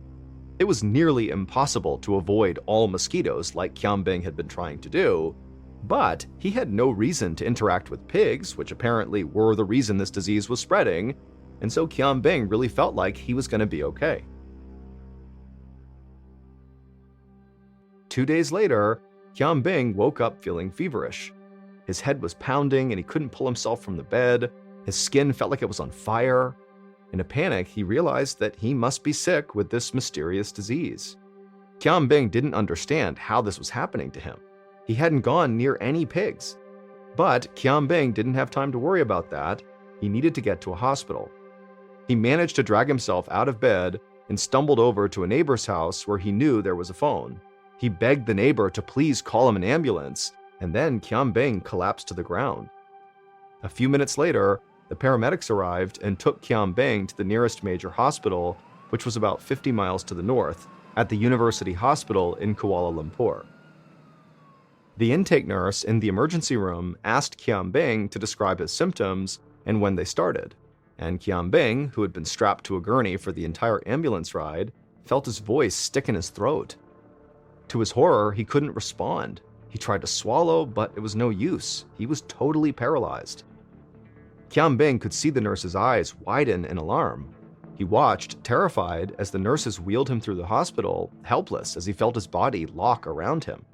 It was nearly impossible to avoid all mosquitoes like Kiam Bing had been trying to do, but he had no reason to interact with pigs, which apparently were the reason this disease was spreading, and so Kiam Bing really felt like he was going to be okay. 2 days later, Kiam Bing woke up feeling feverish. His head was pounding and he couldn't pull himself from the bed. His skin felt like it was on fire. In a panic, he realized that he must be sick with this mysterious disease. Kiam Bing didn't understand how this was happening to him. He hadn't gone near any pigs. But Kiam Bing didn't have time to worry about that. He needed to get to a hospital. He managed to drag himself out of bed and stumbled over to a neighbor's house where he knew there was a phone. He begged the neighbor to please call him an ambulance, and then Kiam Bing collapsed to the ground. A few minutes later, the paramedics arrived and took Kiam Bing to the nearest major hospital, which was about 50 miles to the north, at the University Hospital in Kuala Lumpur. The intake nurse in the emergency room asked Kiam Bing to describe his symptoms and when they started, and Qianbing, who had been strapped to a gurney for the entire ambulance ride, felt his voice stick in his throat. To his horror, he couldn't respond. He tried to swallow, but it was no use. He was totally paralyzed. Qianbing could see the nurse's eyes widen in alarm. He watched, terrified, as the nurses wheeled him through the hospital, helpless as he felt his body lock around him.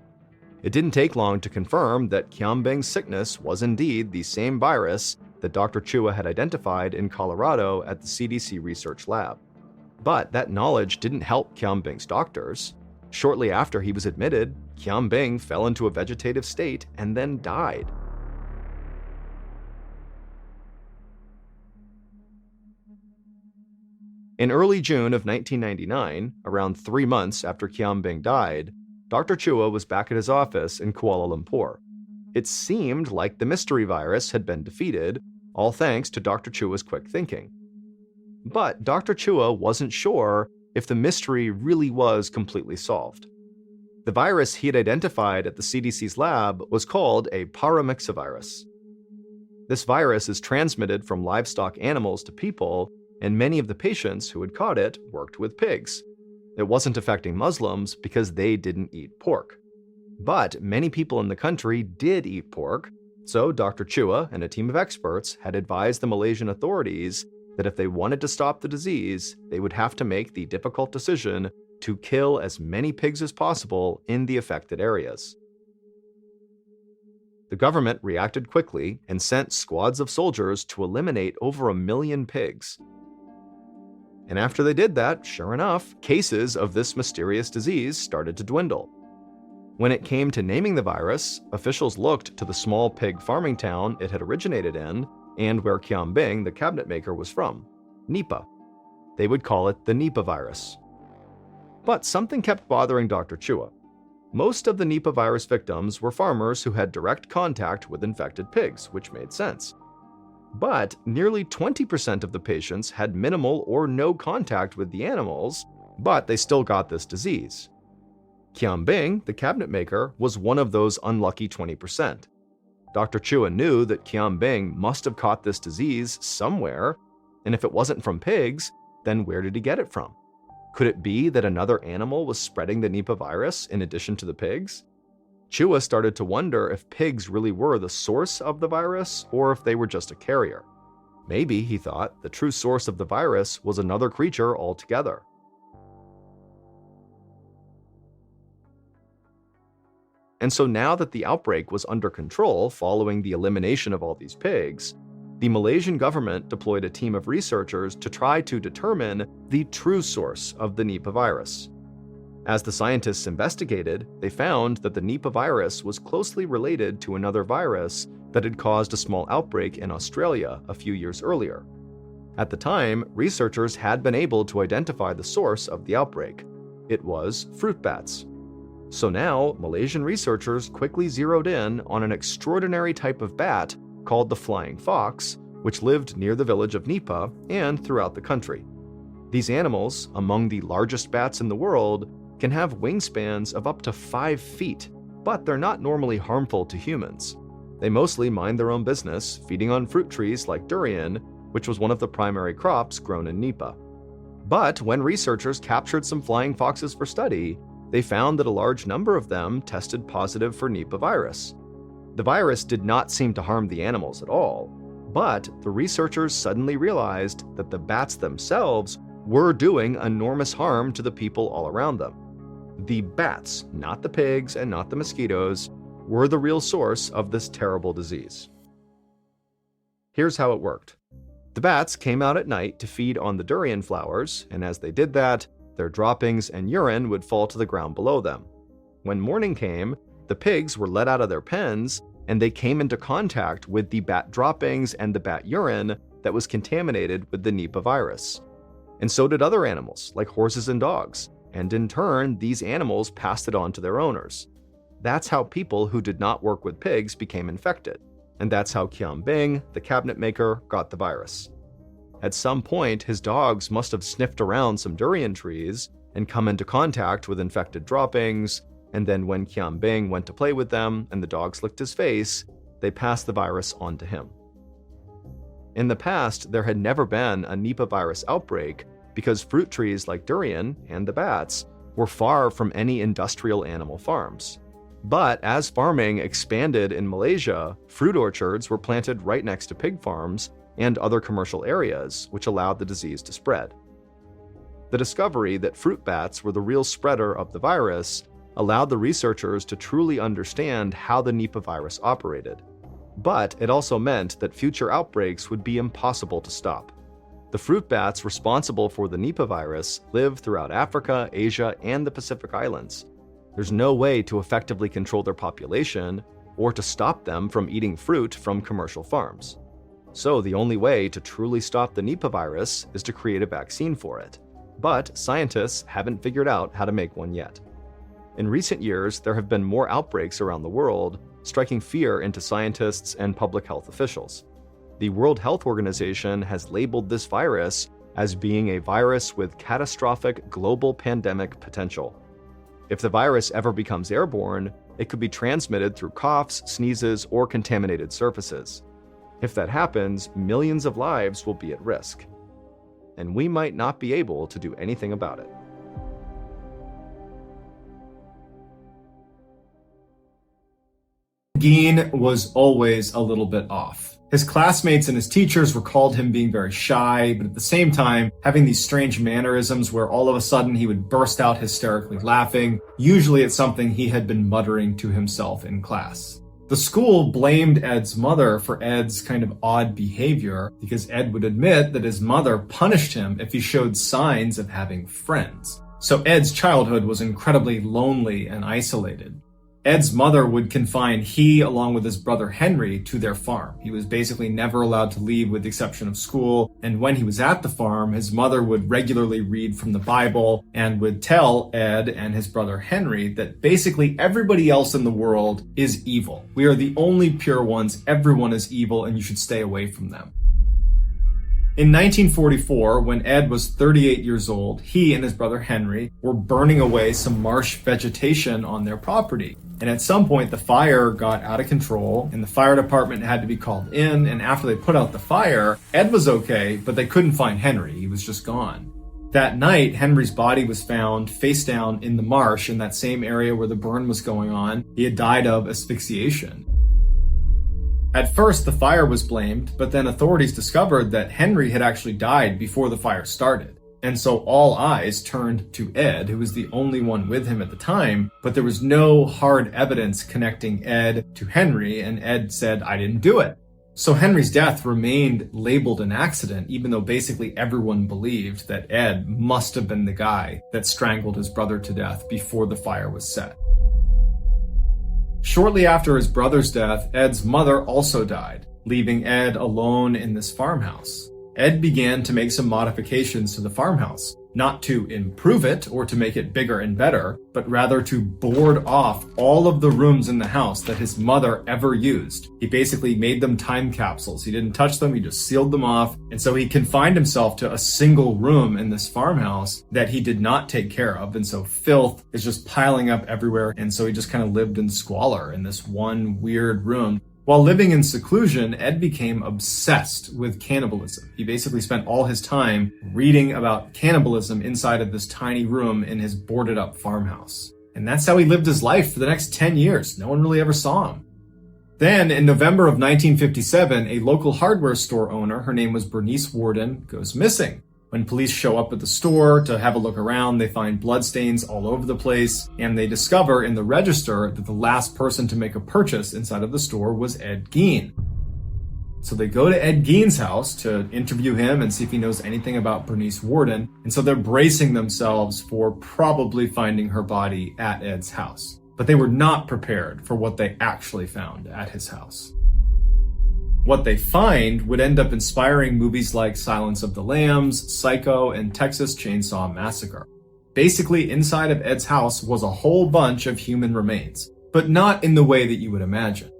It didn't take long to confirm that Qianbing's sickness was indeed the same virus that Dr. Chua had identified in Colorado at the CDC research lab. But that knowledge didn't help Qianbing's doctors. Shortly after he was admitted, Qianbing fell into a vegetative state and then died. In early June of 1999, around 3 months after Qianbing died, Dr. Chua was back at his office in Kuala Lumpur. It seemed like the mystery virus had been defeated, all thanks to Dr. Chua's quick thinking. But Dr. Chua wasn't sure if the mystery really was completely solved. The virus he had identified at the CDC's lab was called a paramyxovirus. This virus is transmitted from livestock animals to people, and many of the patients who had caught it worked with pigs. It wasn't affecting Muslims because they didn't eat pork. But many people in the country did eat pork, so Dr. Chua and a team of experts had advised the Malaysian authorities that if they wanted to stop the disease, they would have to make the difficult decision to kill as many pigs as possible in the affected areas. The government reacted quickly and sent squads of soldiers to eliminate over 1 million pigs. And after they did that, sure enough, cases of this mysterious disease started to dwindle. When it came to naming the virus, officials looked to the small pig farming town it had originated in and where Qianbing, the cabinet maker, was from, Nipah. They would call it the Nipah virus. But something kept bothering Dr. Chua. Most of the Nipah virus victims were farmers who had direct contact with infected pigs, which made sense. But nearly 20% of the patients had minimal or no contact with the animals, but they still got this disease. Qianbing, the cabinet maker, was one of those unlucky 20%. Dr. Chua knew that Qianbing must have caught this disease somewhere, and if it wasn't from pigs, then where did he get it from? Could it be that another animal was spreading the Nipah virus in addition to the pigs? Chua started to wonder if pigs really were the source of the virus or if they were just a carrier. Maybe, he thought, the true source of the virus was another creature altogether. And so now that the outbreak was under control following the elimination of all these pigs, the Malaysian government deployed a team of researchers to try to determine the true source of the Nipah virus. As the scientists investigated, they found that the Nipah virus was closely related to another virus that had caused a small outbreak in Australia a few years earlier. At the time, researchers had been able to identify the source of the outbreak. It was fruit bats. So now, Malaysian researchers quickly zeroed in on an extraordinary type of bat called the flying fox, which lived near the village of Nipah and throughout the country. These animals, among the largest bats in the world, can have wingspans of up to 5 feet, but they're not normally harmful to humans. They mostly mind their own business, feeding on fruit trees like durian, which was one of the primary crops grown in Nipah. But when researchers captured some flying foxes for study, they found that a large number of them tested positive for Nipah virus. The virus did not seem to harm the animals at all, but the researchers suddenly realized that the bats themselves were doing enormous harm to the people all around them. The bats, not the pigs and not the mosquitoes, were the real source of this terrible disease. Here's how it worked. The bats came out at night to feed on the durian flowers, and as they did that, their droppings and urine would fall to the ground below them. When morning came, the pigs were let out of their pens, and they came into contact with the bat droppings and the bat urine that was contaminated with the Nipah virus. And so did other animals, like horses and dogs, and in turn, these animals passed it on to their owners. That's how people who did not work with pigs became infected, and that's how Qianbing, the cabinet maker, got the virus. At some point, his dogs must have sniffed around some durian trees and come into contact with infected droppings, and then when Qianbing went to play with them and the dogs licked his face, they passed the virus on to him. In the past, there had never been a Nipah virus outbreak because fruit trees like durian and the bats were far from any industrial animal farms. But as farming expanded in Malaysia, fruit orchards were planted right next to pig farms and other commercial areas, which allowed the disease to spread. The discovery that fruit bats were the real spreader of the virus allowed the researchers to truly understand how the Nipah virus operated. But it also meant that future outbreaks would be impossible to stop. The fruit bats responsible for the Nipah virus live throughout Africa, Asia, and the Pacific Islands. There's no way to effectively control their population or to stop them from eating fruit from commercial farms. So the only way to truly stop the Nipah virus is to create a vaccine for it. But scientists haven't figured out how to make one yet. In recent years, there have been more outbreaks around the world, striking fear into scientists and public health officials. The World Health Organization has labeled this virus as being a virus with catastrophic global pandemic potential. If the virus ever becomes airborne, it could be transmitted through coughs, sneezes, or contaminated surfaces. If that happens, millions of lives will be at risk. And we might not be able to do anything about it. Gein was always a little bit off. His classmates and his teachers recalled him being very shy, but at the same time, having these strange mannerisms where all of a sudden he would burst out hysterically laughing, usually at something he had been muttering to himself in class. The school blamed Ed's mother for Ed's kind of odd behavior because Ed would admit that his mother punished him if he showed signs of having friends. So Ed's childhood was incredibly lonely and isolated. Ed's mother would confine he, along with his brother Henry, to their farm. He was basically never allowed to leave with the exception of school, and when he was at the farm, his mother would regularly read from the Bible and would tell Ed and his brother Henry that basically everybody else in the world is evil. We are the only pure ones, everyone is evil, and you should stay away from them. In 1944, when Ed was 38 years old, he and his brother Henry were burning away some marsh vegetation on their property. And at some point, the fire got out of control, and the fire department had to be called in, and after they put out the fire, Ed was okay, but they couldn't find Henry. He was just gone. That night, Henry's body was found face down in the marsh in that same area where the burn was going on. He had died of asphyxiation. At first, the fire was blamed, but then authorities discovered that Henry had actually died before the fire started. And so all eyes turned to Ed, who was the only one with him at the time, but there was no hard evidence connecting Ed to Henry, and Ed said, "I didn't do it." So Henry's death remained labeled an accident, even though basically everyone believed that Ed must have been the guy that strangled his brother to death before the fire was set. Shortly after his brother's death, Ed's mother also died, leaving Ed alone in this farmhouse. Ed began to make some modifications to the farmhouse, not to improve it or to make it bigger and better, but rather to board off all of the rooms in the house that his mother ever used. He basically made them time capsules. He didn't touch them, he just sealed them off. And so he confined himself to a single room in this farmhouse that he did not take care of. And so filth is just piling up everywhere. And so he just kind of lived in squalor in this one weird room. While living in seclusion, Ed became obsessed with cannibalism. He basically spent all his time reading about cannibalism inside of this tiny room in his boarded up farmhouse. And that's how he lived his life for the next 10 years. No one really ever saw him. Then, in November of 1957, a local hardware store owner, her name was Bernice Warden, goes missing. When police show up at the store to have a look around, they find bloodstains all over the place, and they discover in the register that the last person to make a purchase inside of the store was Ed Gein. So they go to Ed Gein's house to interview him and see if he knows anything about Bernice Warden, and so they're bracing themselves for probably finding her body at Ed's house. But they were not prepared for what they actually found at his house. What they find would end up inspiring movies like Silence of the Lambs, Psycho, and Texas Chainsaw Massacre. Basically, inside of Ed's house was a whole bunch of human remains, but not in the way that you would imagine.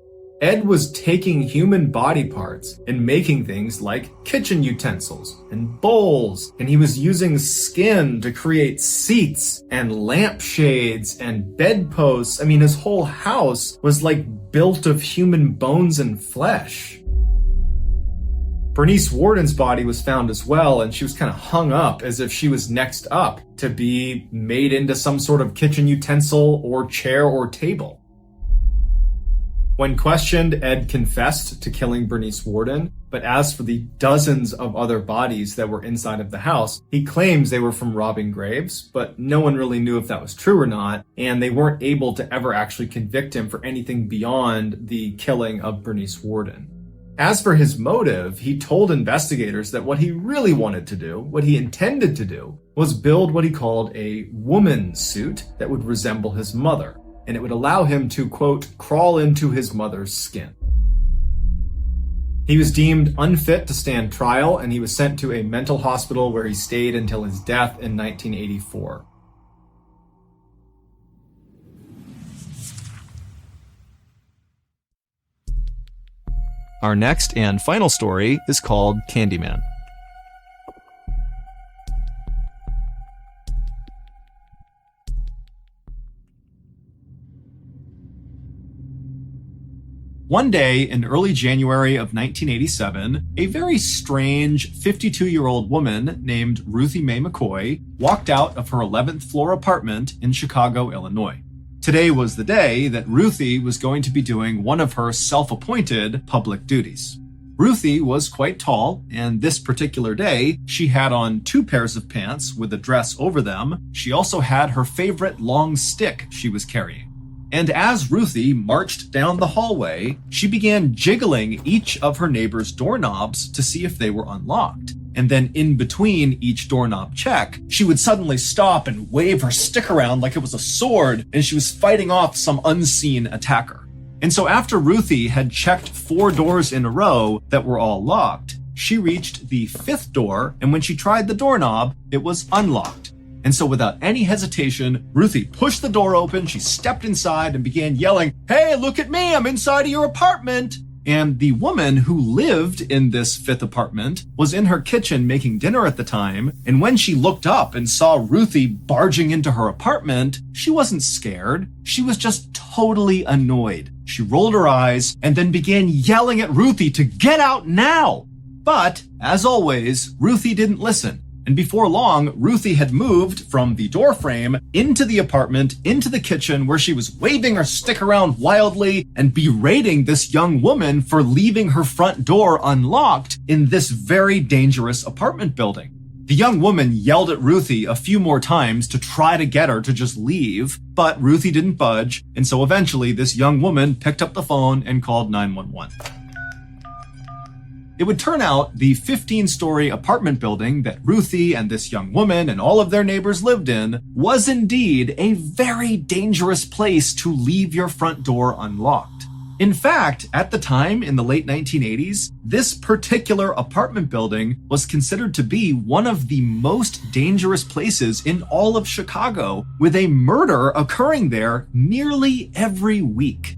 Ed was taking human body parts and making things like kitchen utensils and bowls, and he was using skin to create seats and lampshades and bedposts. I mean, his whole house was like built of human bones and flesh. Bernice Worden's body was found as well, and she was kind of hung up as if she was next up to be made into some sort of kitchen utensil or chair or table. When questioned, Ed confessed to killing Bernice Worden, but as for the dozens of other bodies that were inside of the house, he claims they were from robbing graves, but no one really knew if that was true or not, and they weren't able to ever actually convict him for anything beyond the killing of Bernice Worden. As for his motive, he told investigators that what he really wanted to do, what he intended to do, was build what he called a woman suit that would resemble his mother, and it would allow him to, quote, crawl into his mother's skin. He was deemed unfit to stand trial, and he was sent to a mental hospital where he stayed until his death in 1984. Our next and final story is called Candyman. One day in early January of 1987, a very strange 52-year-old woman named Ruthie Mae McCoy walked out of her 11th floor apartment in Chicago, Illinois. Today was the day that Ruthie was going to be doing one of her self-appointed public duties. Ruthie was quite tall, and this particular day, she had on 2 pairs of pants with a dress over them. She also had her favorite long stick she was carrying. And as Ruthie marched down the hallway, she began jiggling each of her neighbors' doorknobs to see if they were unlocked. And then in between each doorknob check, she would suddenly stop and wave her stick around like it was a sword, and she was fighting off some unseen attacker. And so after Ruthie had checked 4 doors in a row that were all locked, she reached the 5th door, and when she tried the doorknob, it was unlocked. And so without any hesitation, Ruthie pushed the door open, she stepped inside and began yelling, "Hey, look at me, I'm inside of your apartment!" And the woman who lived in this 5th apartment was in her kitchen making dinner at the time, and when she looked up and saw Ruthie barging into her apartment, she wasn't scared, she was just totally annoyed. She rolled her eyes and then began yelling at Ruthie to get out now! But, as always, Ruthie didn't listen. And before long, Ruthie had moved from the doorframe into the apartment, into the kitchen, where she was waving her stick around wildly and berating this young woman for leaving her front door unlocked in this very dangerous apartment building. The young woman yelled at Ruthie a few more times to try to get her to just leave, but Ruthie didn't budge, and so eventually this young woman picked up the phone and called 911. It would turn out the 15-story apartment building that Ruthie and this young woman and all of their neighbors lived in was indeed a very dangerous place to leave your front door unlocked. In fact, at the time, in the late 1980s, this particular apartment building was considered to be one of the most dangerous places in all of Chicago, with a murder occurring there nearly every week.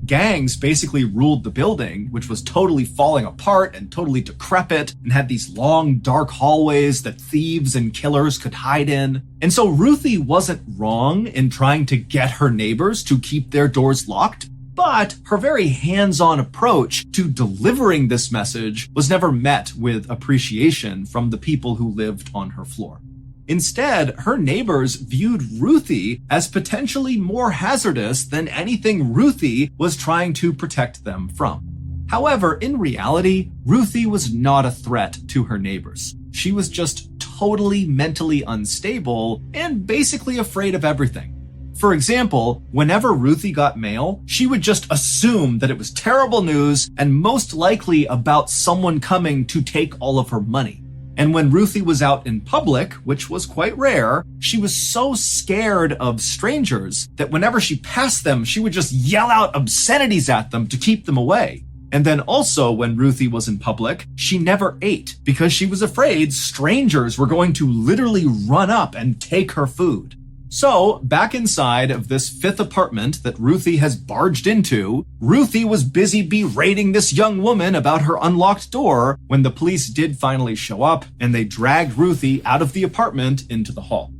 Gangs basically ruled the building, which was totally falling apart and totally decrepit and had these long, dark hallways that thieves and killers could hide in. And so Ruthie wasn't wrong in trying to get her neighbors to keep their doors locked, but her very hands-on approach to delivering this message was never met with appreciation from the people who lived on her floor. Instead, her neighbors viewed Ruthie as potentially more hazardous than anything Ruthie was trying to protect them from. However, in reality, Ruthie was not a threat to her neighbors. She was just totally mentally unstable and basically afraid of everything. For example, whenever Ruthie got mail, she would just assume that it was terrible news and most likely about someone coming to take all of her money. And when Ruthie was out in public, which was quite rare, she was so scared of strangers that whenever she passed them, she would just yell out obscenities at them to keep them away. And then also when Ruthie was in public, she never ate because she was afraid strangers were going to literally run up and take her food. So, back inside of this 5th apartment that Ruthie has barged into, Ruthie was busy berating this young woman about her unlocked door when the police did finally show up and they dragged Ruthie out of the apartment into the hall.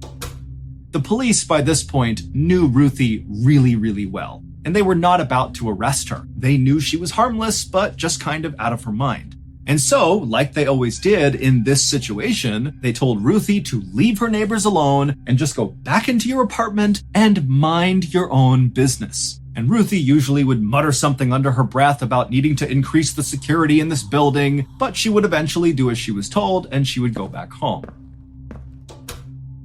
The police by this point knew Ruthie really, really well, and they were not about to arrest her. They knew she was harmless, but just kind of out of her mind. And so, like they always did in this situation, they told Ruthie to leave her neighbors alone and just go back into your apartment and mind your own business. And Ruthie usually would mutter something under her breath about needing to increase the security in this building, but she would eventually do as she was told and she would go back home.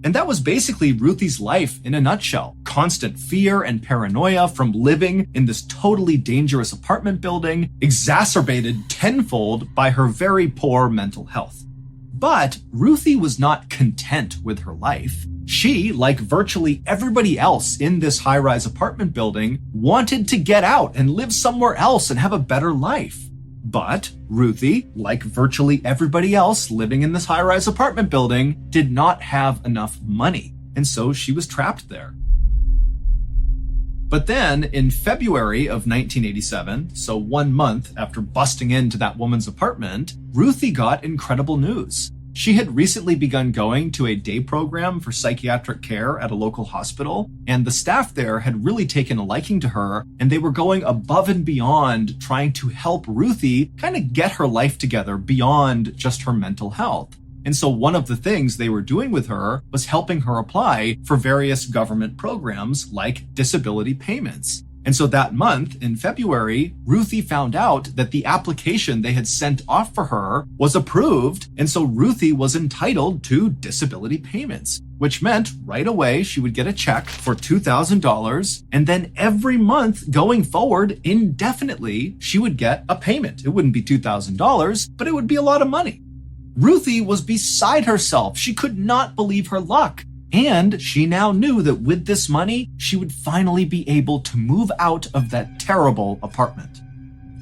And that was basically Ruthie's life in a nutshell. Constant fear and paranoia from living in this totally dangerous apartment building, exacerbated tenfold by her very poor mental health. But Ruthie was not content with her life. She, like virtually everybody else in this high-rise apartment building, wanted to get out and live somewhere else and have a better life. But Ruthie, like virtually everybody else living in this high-rise apartment building, did not have enough money, and so she was trapped there. But then, in February of 1987, so 1 month after busting into that woman's apartment, Ruthie got incredible news. She had recently begun going to a day program for psychiatric care at a local hospital, and the staff there had really taken a liking to her, and they were going above and beyond trying to help Ruthie kind of get her life together beyond just her mental health. And so one of the things they were doing with her was helping her apply for various government programs like disability payments. And so that month, in February, Ruthie found out that the application they had sent off for her was approved, and so Ruthie was entitled to disability payments, which meant right away she would get a check for $2,000, and then every month going forward indefinitely, she would get a payment. It wouldn't be $2,000, but it would be a lot of money. Ruthie was beside herself. She could not believe her luck. And she now knew that with this money, she would finally be able to move out of that terrible apartment.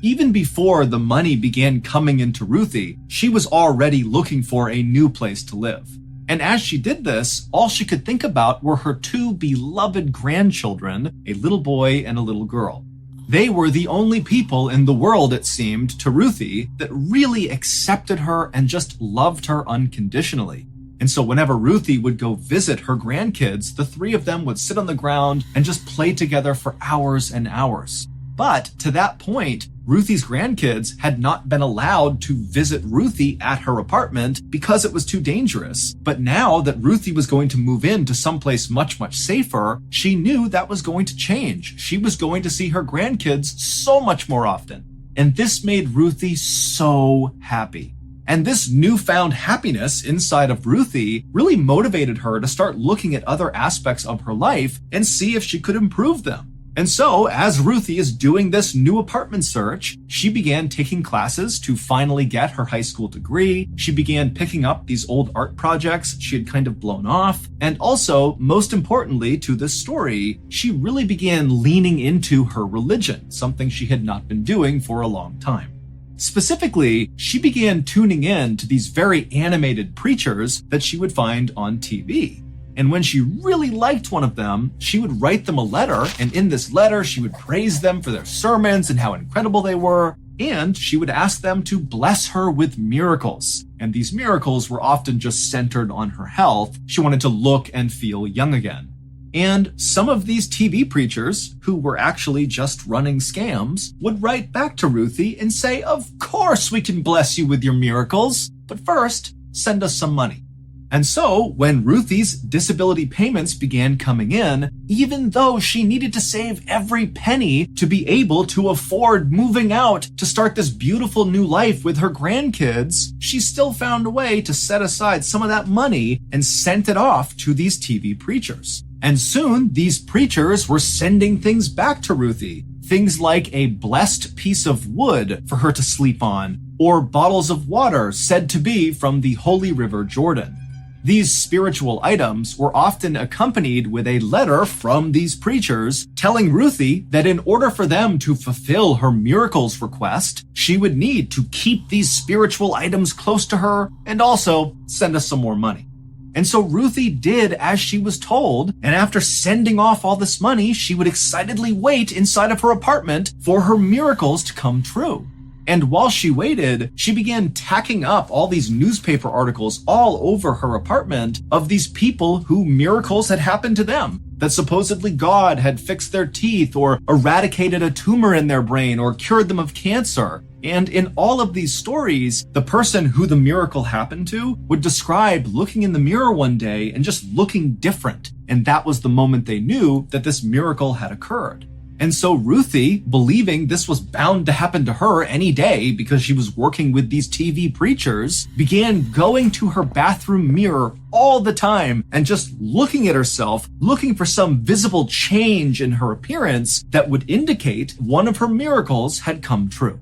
Even before the money began coming into Ruthie, she was already looking for a new place to live. And as she did this, all she could think about were her two beloved grandchildren, a little boy and a little girl. They were the only people in the world, it seemed, to Ruthie that really accepted her and just loved her unconditionally. And so whenever Ruthie would go visit her grandkids, the three of them would sit on the ground and just play together for hours and hours. But to that point, Ruthie's grandkids had not been allowed to visit Ruthie at her apartment because it was too dangerous. But now that Ruthie was going to move into someplace much, much safer, she knew that was going to change. She was going to see her grandkids so much more often. And this made Ruthie so happy. And this newfound happiness inside of Ruthie really motivated her to start looking at other aspects of her life and see if she could improve them. And so, as Ruthie is doing this new apartment search, she began taking classes to finally get her high school degree. She began picking up these old art projects she had kind of blown off. And also, most importantly to this story, she really began leaning into her religion, something she had not been doing for a long time. Specifically, she began tuning in to these very animated preachers that she would find on TV. And when she really liked one of them, she would write them a letter, and in this letter, she would praise them for their sermons and how incredible they were, and she would ask them to bless her with miracles. And these miracles were often just centered on her health. She wanted to look and feel young again. And some of these TV preachers, who were actually just running scams, would write back to Ruthie and say, "Of course we can bless you with your miracles, but first, send us some money." And so, when Ruthie's disability payments began coming in, even though she needed to save every penny to be able to afford moving out to start this beautiful new life with her grandkids, she still found a way to set aside some of that money and sent it off to these TV preachers. And soon, these preachers were sending things back to Ruthie. Things like a blessed piece of wood for her to sleep on, or bottles of water said to be from the Holy River Jordan. These spiritual items were often accompanied with a letter from these preachers telling Ruthie that in order for them to fulfill her miracles request, she would need to keep these spiritual items close to her and also send us some more money. And so Ruthie did as she was told, and after sending off all this money, she would excitedly wait inside of her apartment for her miracles to come true. And while she waited, she began tacking up all these newspaper articles all over her apartment of these people who miracles had happened to them, that supposedly God had fixed their teeth or eradicated a tumor in their brain or cured them of cancer. And in all of these stories, the person who the miracle happened to would describe looking in the mirror one day and just looking different. And that was the moment they knew that this miracle had occurred. And so Ruthie, believing this was bound to happen to her any day because she was working with these TV preachers, began going to her bathroom mirror all the time and just looking at herself, looking for some visible change in her appearance that would indicate one of her miracles had come true.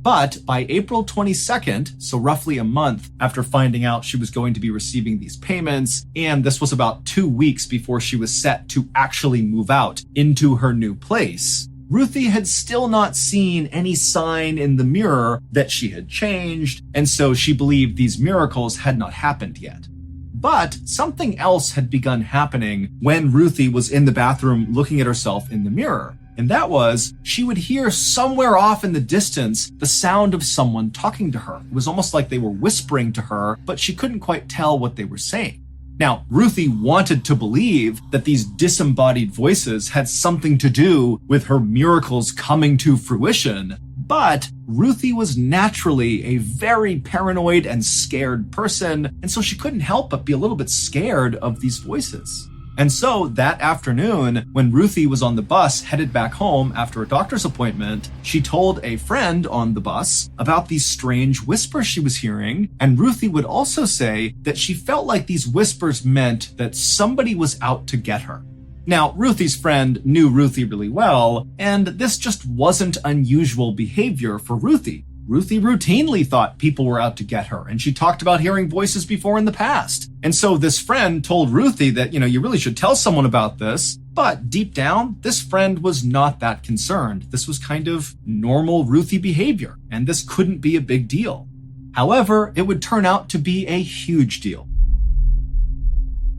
But by April 22nd, so roughly a month after finding out she was going to be receiving these payments, and this was about 2 weeks before she was set to actually move out into her new place, Ruthie had still not seen any sign in the mirror that she had changed, and so she believed these miracles had not happened yet. But something else had begun happening when Ruthie was in the bathroom looking at herself in the mirror. And that was, she would hear somewhere off in the distance the sound of someone talking to her. It was almost like they were whispering to her, but she couldn't quite tell what they were saying. Now, Ruthie wanted to believe that these disembodied voices had something to do with her miracles coming to fruition, but Ruthie was naturally a very paranoid and scared person, and so she couldn't help but be a little bit scared of these voices. And so that afternoon, when Ruthie was on the bus headed back home after a doctor's appointment, she told a friend on the bus about these strange whispers she was hearing. And Ruthie would also say that she felt like these whispers meant that somebody was out to get her. Now, Ruthie's friend knew Ruthie really well, and this just wasn't unusual behavior for Ruthie. Ruthie routinely thought people were out to get her, and she talked about hearing voices before in the past. And so this friend told Ruthie that, you really should tell someone about this. But deep down, this friend was not that concerned. This was kind of normal Ruthie behavior, and this couldn't be a big deal. However, it would turn out to be a huge deal.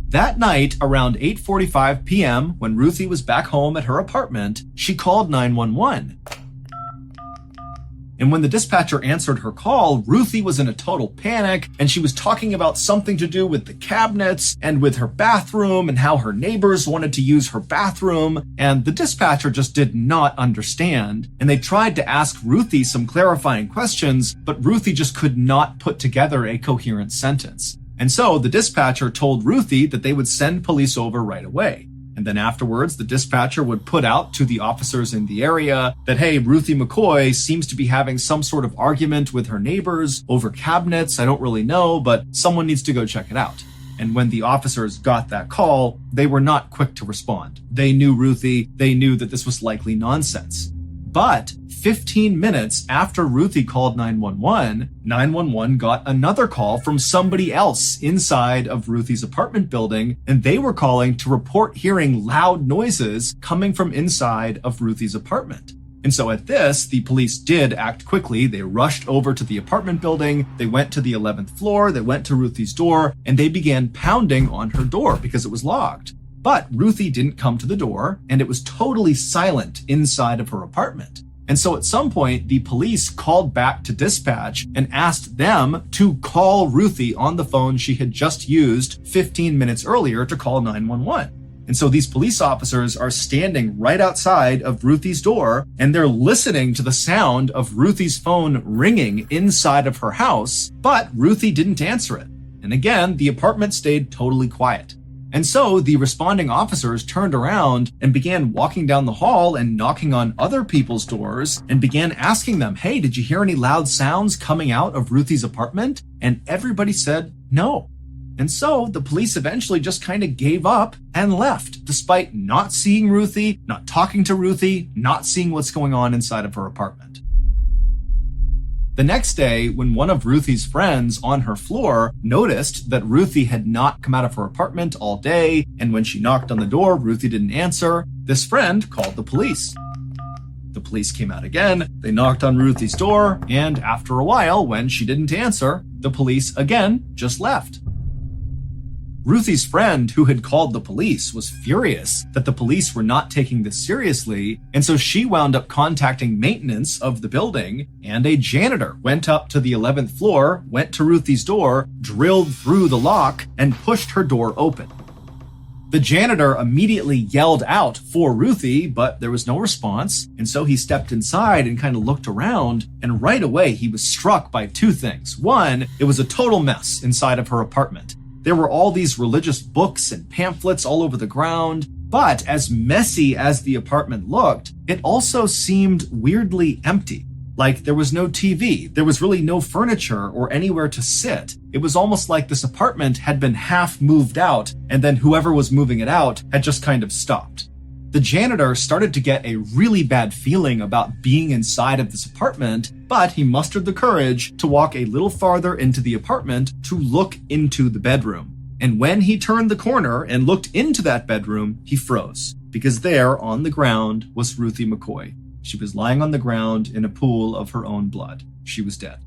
That night, around 8:45 p.m., when Ruthie was back home at her apartment, she called 911. And when the dispatcher answered her call, Ruthie was in a total panic, and she was talking about something to do with the cabinets and with her bathroom and how her neighbors wanted to use her bathroom, and the dispatcher just did not understand. And they tried to ask Ruthie some clarifying questions, but Ruthie just could not put together a coherent sentence. And so the dispatcher told Ruthie that they would send police over right away. And then afterwards, the dispatcher would put out to the officers in the area that, hey, Ruthie McCoy seems to be having some sort of argument with her neighbors over cabinets. I don't really know, but someone needs to go check it out. And when the officers got that call, they were not quick to respond. They knew Ruthie. They knew that this was likely nonsense. But 15 minutes after Ruthie called 911, 911 got another call from somebody else inside of Ruthie's apartment building, and they were calling to report hearing loud noises coming from inside of Ruthie's apartment. And so at this, the police did act quickly. They rushed over to the apartment building. They went to the 11th floor. They went to Ruthie's door, and they began pounding on her door because it was locked. But Ruthie didn't come to the door, and it was totally silent inside of her apartment. And so at some point, the police called back to dispatch and asked them to call Ruthie on the phone she had just used 15 minutes earlier to call 911. And so these police officers are standing right outside of Ruthie's door, and they're listening to the sound of Ruthie's phone ringing inside of her house, but Ruthie didn't answer it. And again, the apartment stayed totally quiet. And so the responding officers turned around and began walking down the hall and knocking on other people's doors and began asking them, hey, did you hear any loud sounds coming out of Ruthie's apartment? And everybody said no. And so the police eventually just kind of gave up and left, despite not seeing Ruthie, not talking to Ruthie, not seeing what's going on inside of her apartment. The next day, when one of Ruthie's friends on her floor noticed that Ruthie had not come out of her apartment all day, and when she knocked on the door, Ruthie didn't answer, this friend called the police. The police came out again, they knocked on Ruthie's door, and after a while, when she didn't answer, the police again just left. Ruthie's friend, who had called the police, was furious that the police were not taking this seriously, and so she wound up contacting maintenance of the building, and a janitor went up to the 11th floor, went to Ruthie's door, drilled through the lock, and pushed her door open. The janitor immediately yelled out for Ruthie, but there was no response, and so he stepped inside and kind of looked around, and right away he was struck by two things. One, it was a total mess inside of her apartment. There were all these religious books and pamphlets all over the ground, but as messy as the apartment looked, it also seemed weirdly empty. Like there was no TV, there was really no furniture or anywhere to sit. It was almost like this apartment had been half moved out, and then whoever was moving it out had just kind of stopped. The janitor started to get a really bad feeling about being inside of this apartment, but he mustered the courage to walk a little farther into the apartment to look into the bedroom. And when he turned the corner and looked into that bedroom, he froze, because there on the ground was Ruthie McCoy. She was lying on the ground in a pool of her own blood. She was dead.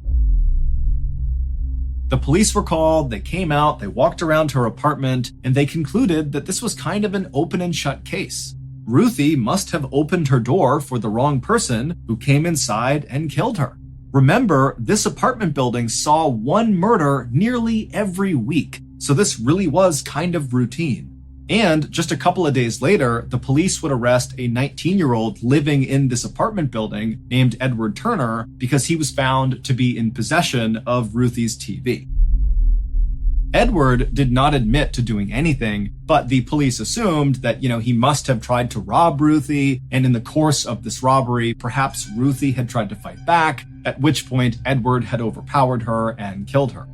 The police were called, they came out, they walked around her apartment, and they concluded that this was kind of an open and shut case. Ruthie must have opened her door for the wrong person who came inside and killed her. Remember, this apartment building saw one murder nearly every week, so this really was kind of routine. And just a couple of days later, the police would arrest a 19-year-old living in this apartment building named Edward Turner because he was found to be in possession of Ruthie's TV. Edward did not admit to doing anything, but the police assumed that, he must have tried to rob Ruthie, and in the course of this robbery, perhaps Ruthie had tried to fight back, at which point Edward had overpowered her and killed her.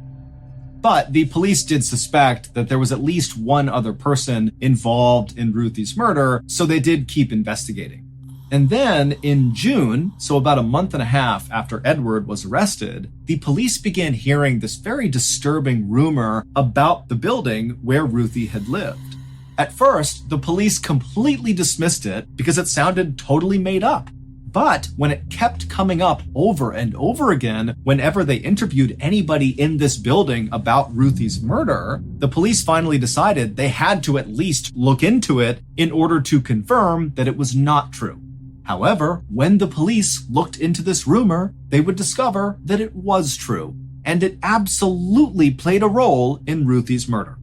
But the police did suspect that there was at least one other person involved in Ruthie's murder, so they did keep investigating. And then in June, so about a month and a half after Edward was arrested, the police began hearing this very disturbing rumor about the building where Ruthie had lived. At first, the police completely dismissed it because it sounded totally made up. But when it kept coming up over and over again, whenever they interviewed anybody in this building about Ruthie's murder, the police finally decided they had to at least look into it in order to confirm that it was not true. However, when the police looked into this rumor, they would discover that it was true, and it absolutely played a role in Ruthie's murder.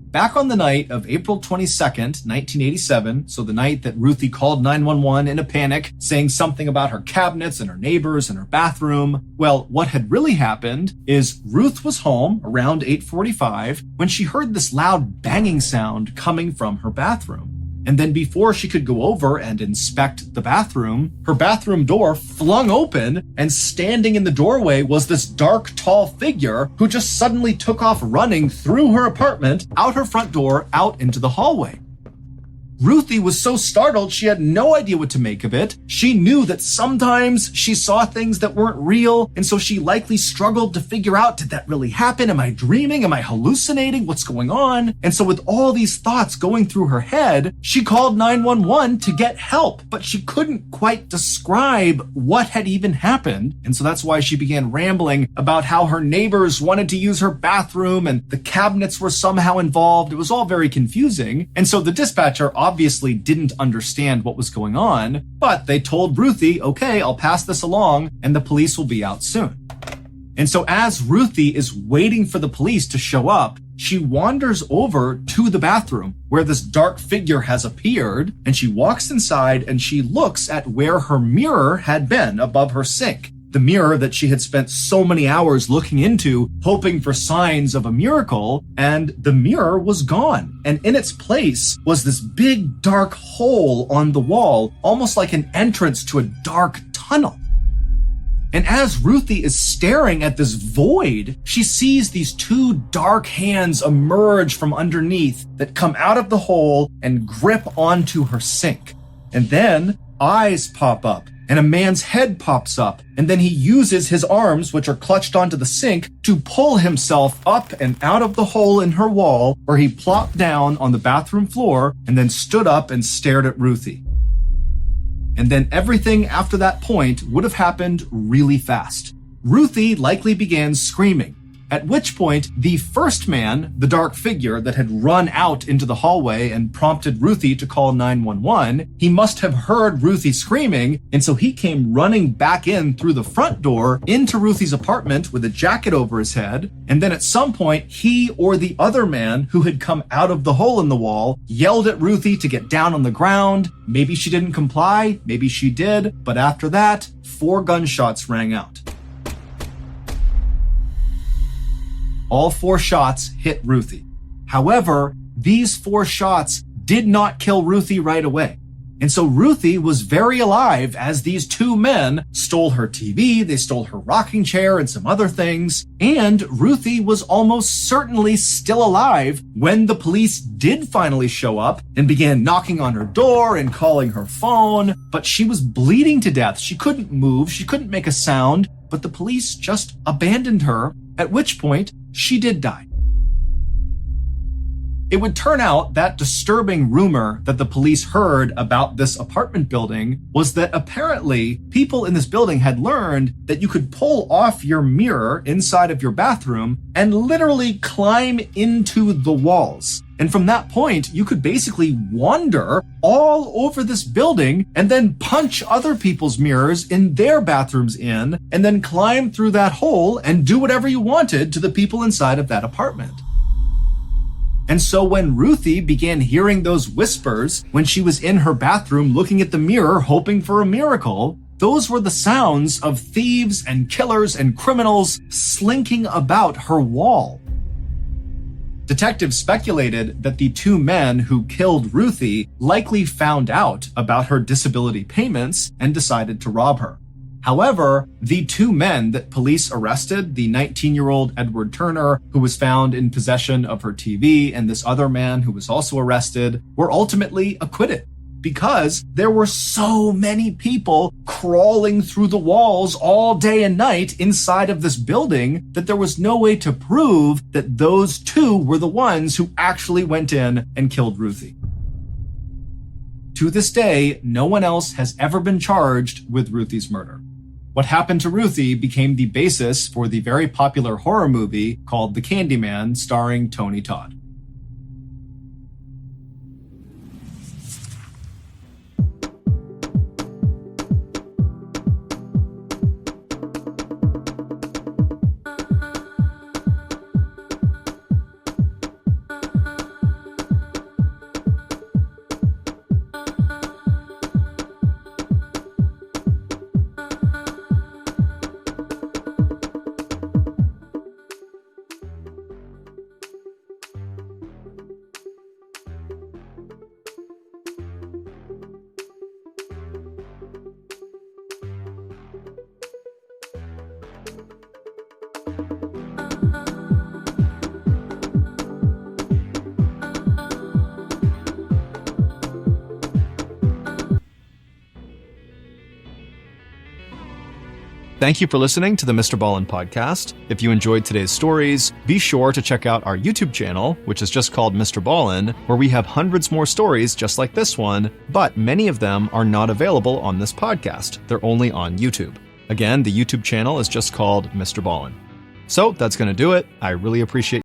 Back on the night of April 22nd, 1987, so the night that Ruthie called 911 in a panic, saying something about her cabinets and her neighbors and her bathroom, well, what had really happened is Ruth was home around 8:45 when she heard this loud banging sound coming from her bathroom. And then before she could go over and inspect the bathroom, her bathroom door flung open, and standing in the doorway was this dark, tall figure who just suddenly took off running through her apartment, out her front door, out into the hallway. Ruthie was so startled she had no idea what to make of it. She knew that sometimes she saw things that weren't real, and so she likely struggled to figure out, did that really happen? Am I dreaming? Am I hallucinating? What's going on? And so with all these thoughts going through her head, she called 911 to get help, but she couldn't quite describe what had even happened. And so that's why she began rambling about how her neighbors wanted to use her bathroom and the cabinets were somehow involved. It was all very confusing. And so the dispatcher obviously didn't understand what was going on, but they told Ruthie, okay, I'll pass this along and the police will be out soon. And so as Ruthie is waiting for the police to show up, she wanders over to the bathroom where this dark figure has appeared, and she walks inside and she looks at where her mirror had been above her sink. The mirror that she had spent so many hours looking into, hoping for signs of a miracle, and the mirror was gone. And in its place was this big dark hole on the wall, almost like an entrance to a dark tunnel. And as Ruthie is staring at this void, she sees these two dark hands emerge from underneath that come out of the hole and grip onto her sink. And then eyes pop up, and a man's head pops up, and then he uses his arms, which are clutched onto the sink, to pull himself up and out of the hole in her wall, where he plopped down on the bathroom floor and then stood up and stared at Ruthie. And then everything after that point would have happened really fast. Ruthie likely began screaming. At which point, the first man, the dark figure that had run out into the hallway and prompted Ruthie to call 911, he must have heard Ruthie screaming, and so he came running back in through the front door into Ruthie's apartment with a jacket over his head, and then at some point, he or the other man who had come out of the hole in the wall yelled at Ruthie to get down on the ground. Maybe she didn't comply, maybe she did, but after that, 4 gunshots rang out. All 4 shots hit Ruthie. However, these 4 shots did not kill Ruthie right away. And so Ruthie was very alive as these 2 men stole her TV, they stole her rocking chair and some other things, and Ruthie was almost certainly still alive when the police did finally show up and began knocking on her door and calling her phone, but she was bleeding to death. She couldn't move, she couldn't make a sound, but the police just abandoned her, at which point she did die. It would turn out that disturbing rumor that the police heard about this apartment building was that apparently people in this building had learned that you could pull off your mirror inside of your bathroom and literally climb into the walls. And from that point, you could basically wander all over this building and then punch other people's mirrors in their bathrooms and then climb through that hole and do whatever you wanted to the people inside of that apartment. And so when Ruthie began hearing those whispers when she was in her bathroom looking at the mirror hoping for a miracle, those were the sounds of thieves and killers and criminals slinking about her wall. Detectives speculated that the 2 men who killed Ruthie likely found out about her disability payments and decided to rob her. However, the 2 men that police arrested, the 19-year-old Edward Turner, who was found in possession of her TV, and this other man who was also arrested, were ultimately acquitted because there were so many people crawling through the walls all day and night inside of this building that there was no way to prove that those 2 were the ones who actually went in and killed Ruthie. To this day, no one else has ever been charged with Ruthie's murder. What happened to Ruthie became the basis for the very popular horror movie called The Candyman, starring Tony Todd. Thank you for listening to the MrBallen podcast. If you enjoyed today's stories, be sure to check out our YouTube channel, which is just called MrBallen, where we have hundreds more stories just like this one, but many of them are not available on this podcast. They're only on YouTube. Again, the YouTube channel is just called MrBallen. So that's going to do it. I really appreciate